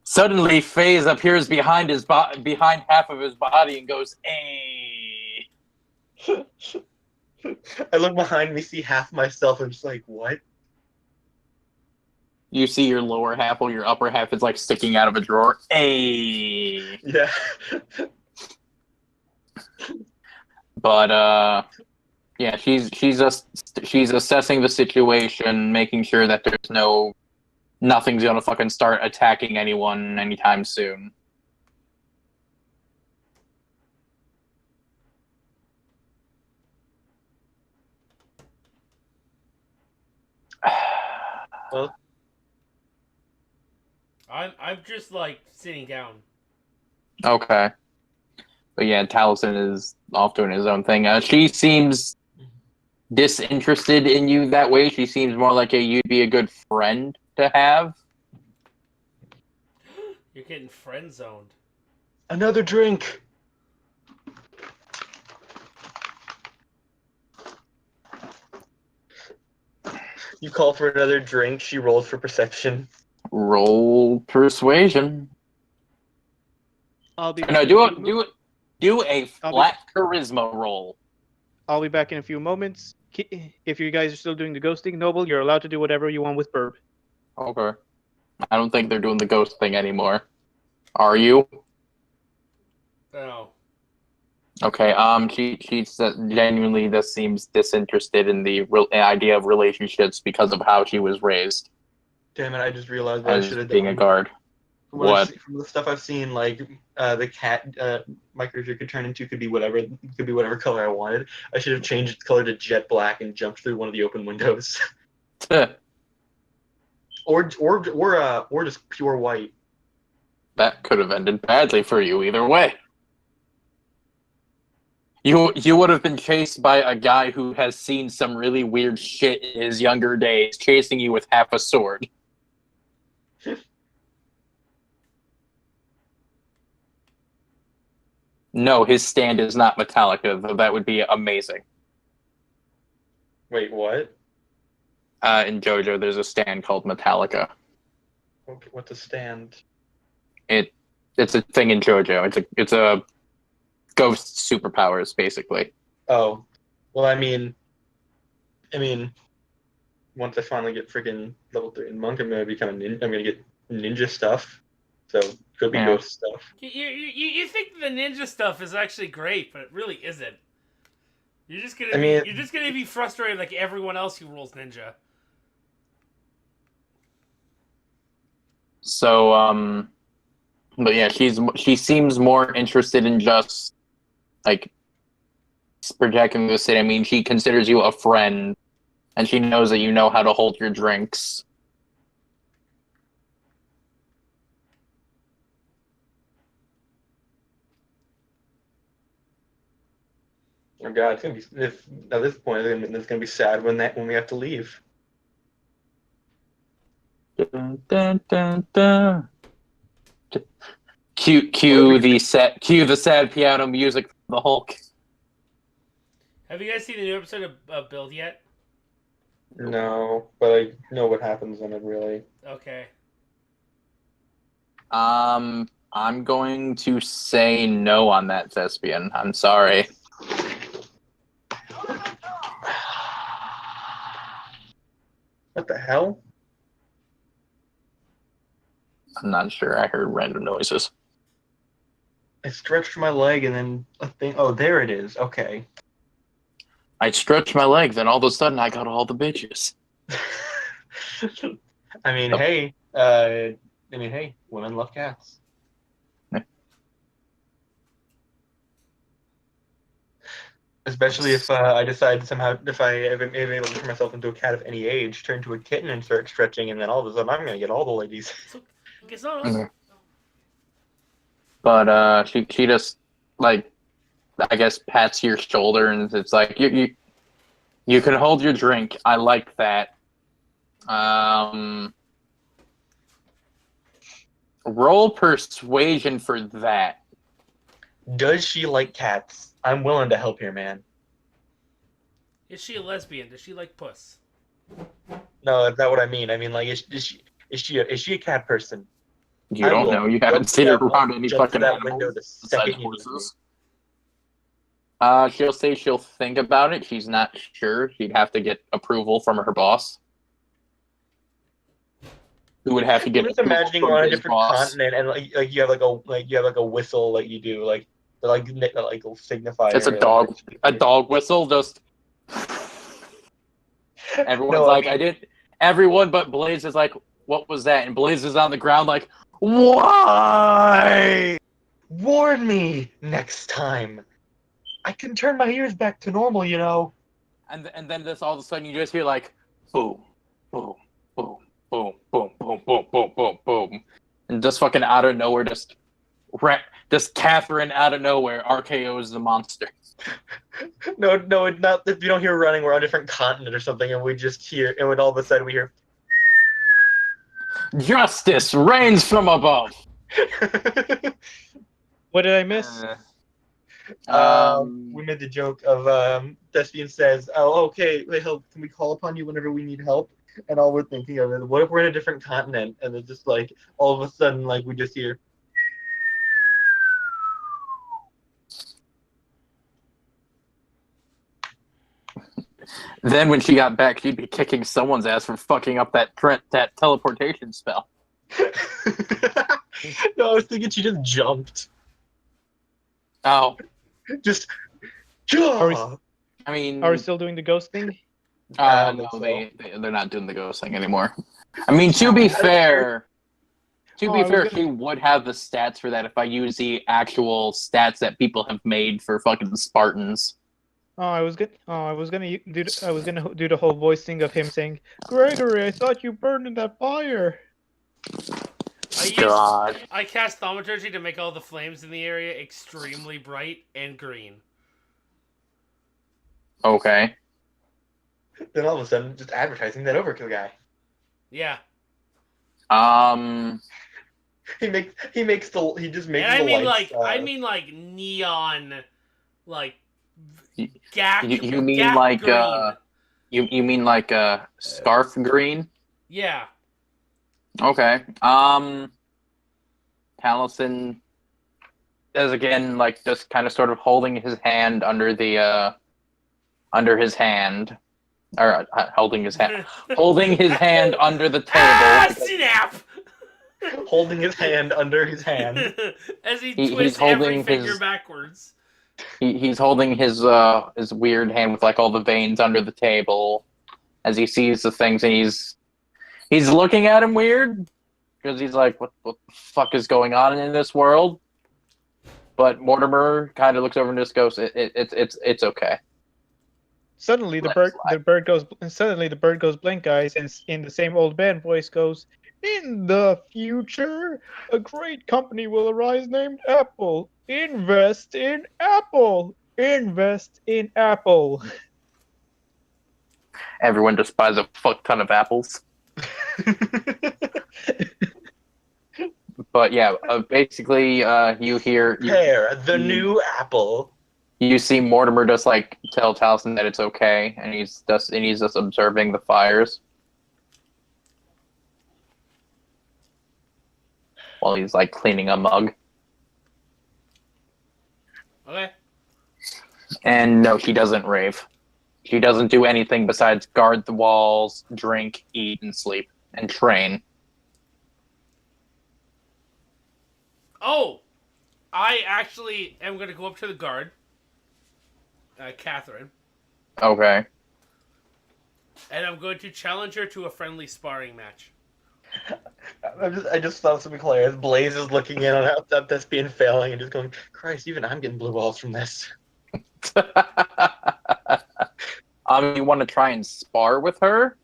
Suddenly, FaZe appears behind behind half of his body and goes, "Hey." I look behind me, see half myself, and just like, what? You see your lower half, while your upper half is like sticking out of a drawer. Hey. Yeah. But yeah, she's assessing the situation, making sure that there's nothing's gonna fucking start attacking anyone anytime soon. Well, I'm just like sitting down. Okay. But yeah, Taliesin is off doing his own thing. She seems disinterested in you that way. She seems more like you'd be a good friend to have. You're getting friend zoned. another drink. You call for another drink. She rolls for perception. Roll persuasion. I'll be No, back do a I'll be- flat charisma roll. I'll be back in a few moments. If you guys are still doing the ghosting, Noble, you're allowed to do whatever you want with Burb. Okay. I don't think they're doing the ghost thing anymore. Are you? No. Okay. She genuinely this seems disinterested in the idea of relationships because of how she was raised Damn it! I just realized what I as should have being done. a guard. From the stuff I've seen, like the cat my character could turn into could be whatever color I wanted. I should have changed its color to jet black and jumped through one of the open windows, or just pure white. That could have ended badly for you either way. You would have been chased by a guy who has seen some really weird shit in his younger days, chasing you with half a sword. No, his stand is not Metallica, though that would be amazing. Wait, what? In JoJo, there's a stand called Metallica. Okay, what's a stand? It's a thing in JoJo. It's a ghost superpowers, basically. Oh, well, I mean, once I finally get freaking level 3 in monk, I'm gonna become a ninja. I'm gonna get ninja stuff. So could be Yeah. ghost stuff. You think the ninja stuff is actually great, but it really isn't. You're just gonna you're just gonna be frustrated like everyone else who rolls ninja. So, but yeah, she seems more interested in just like protecting the city. I mean, she considers you a friend, and she knows that you know how to hold your drinks. Oh god, it's gonna be at this point it's gonna be sad when we have to leave. Dun, dun, dun, dun. Cue the sad piano music from the Hulk. Have you guys seen the new episode of Build yet? No, but I know what happens in it really. Okay. I'm going to say no on that, Thespian. I'm sorry. What the hell? I'm not sure. I heard random noises. I stretched my leg and then a thing. Oh, there it is. Okay. I stretched my leg, then all of a sudden I got all the bitches. I mean, hey. Women love cats. Especially if I decide somehow, if I am able to turn myself into a cat of any age, turn to a kitten and start stretching, and then all of a sudden I'm gonna get all the ladies. So, it's not us. But she just like, I guess, pats your shoulder and it's like you can hold your drink. I like that. Roll persuasion for that. Does she like cats? I'm willing to help here, man. Is she a lesbian? Does she like puss? No, that's not what I mean. I mean, like, is she a cat person? You don't know. You haven't seen her around any jump to fucking that animals window the besides second you meet me. horses. She'll say she'll think about it. She's not sure. She'd have to get approval from her boss. Who would have to get I'm just approval imagining from on a his different boss. continent, and like you have like a whistle like you do like signifier. It's a dog. A dog whistle. Just everyone's No, like, I did. Everyone but Blaze is like, what was that? And Blaze is on the ground like, why? Warn me next time. I can turn my ears back to normal, you know. And then this all of a sudden you just hear like, boom, boom, boom, boom, boom, boom, boom, boom, boom, boom, and just fucking out of nowhere, just Catherine out of nowhere RKO's the monster. No, it's not. If you don't hear running, we're on a different continent or something, and we just hear, and when all of a sudden we hear. Justice reigns from above. What did I miss? We made the joke of Thespian says, "Oh, okay, wait, help. Can we call upon you whenever we need help?" And all we're thinking of is, what if we're in a different continent, and it's just like all of a sudden, like we just hear. Then when she got back, she'd be kicking someone's ass for fucking up that teleportation spell. No, I was thinking she just jumped. Oh, Just. Are we- I mean, Are we still doing the ghost thing? no, they're not doing the ghost thing anymore. I mean, to be fair, I was gonna- she would have the stats for that if I use the actual stats that people have made for fucking Spartans. I was gonna do the whole voice thing of him saying, "Gregory, I thought you burned in that fire." God. I cast Thaumaturgy to make all the flames in the area extremely bright and green. Okay. Then all of a sudden, just advertising that overkill guy. Yeah. He makes the And I mean like neon, like gack. You mean gack like green. you mean like scarf green? Yeah. Okay. Taliesin is again like just kind of sort of holding his hand under the under his hand, or holding his hand under the Ah, table. snap! holding his hand under his hand. As he He's twists every holding finger his- backwards. He's holding his weird hand with like all the veins under the table as he sees the things, and he's looking at him weird because he's like, what the fuck is going on in this world? But Mortimer kind of looks over and just goes, it's okay. Suddenly the Let it bird goes blank, guys, and in the same old man voice goes, "In the future, a great company will arise named Apple. Invest in Apple. Invest in Apple." Everyone just buys a fuck ton of apples. But yeah, basically, you hear Pear, the new apple. you see Mortimer just like tell Taliesin that it's okay, and he's just observing the fires while he's like cleaning a mug. Okay. And no, she doesn't rave. She doesn't do anything besides guard the walls, drink, eat, and sleep, and train. Oh, I actually am going to go up to the guard, Catherine, Okay. and I'm going to challenge her to a friendly sparring match. I just thought something hilarious. Blaze is looking in on how that's being failing and just going, Christ, even I'm getting blue balls from this. You want to try and spar with her?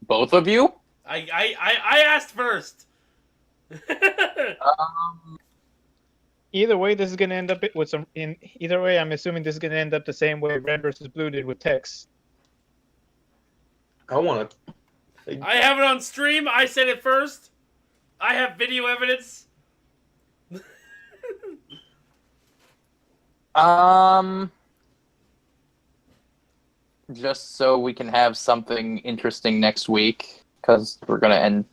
Both of you? I asked first. Either way, this is gonna end up with some. Either way, I'm assuming this is gonna end up the same way Red versus Blue did with Tex. I want to. I have it on stream. I said it first. I have video evidence. Just so we can have something interesting next week, because we're gonna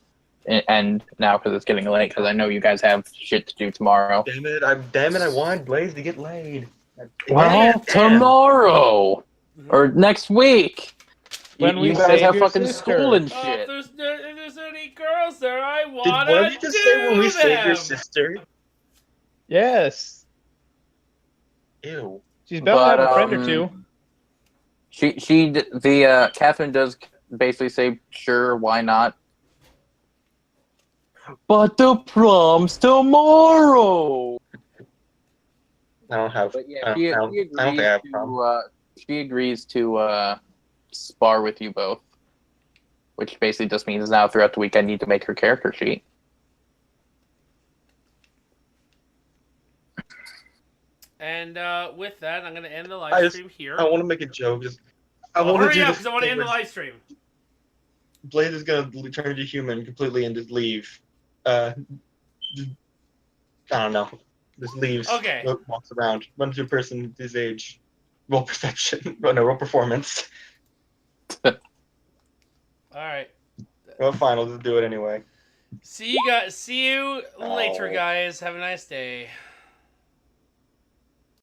end now because it's getting late. Because I know you guys have shit to do tomorrow. Damn it! I wanted Blaze to get laid. Well, tomorrow or next week. When you we guys save have your fucking sister. school and Oh, shit. if there's any girls there, I Did wanna one of you just say when we do save your them. sister? Yes, Ew. she's bound to have a But, friend or two. Catherine does basically say, sure, why not? But the prom's tomorrow. I don't have. But I yeah, don't- she I don't think I have a problem. agrees to spar with you both. which basically just means now throughout the week I need to make her character sheet. And with that, I'm going to end the I live just- stream here. I want to make a joke. I Well, want to hurry do up, this because I want to thing end the where live stream. Blaze is gonna turn into human completely and just leave. Just, I don't know. Just leaves. Okay. Walks around. Runs to a person his age. Roll perception. Oh, no, roll performance. All right. Well, fine. I'll just do it anyway. See you guys. See you later, guys. Have a nice day.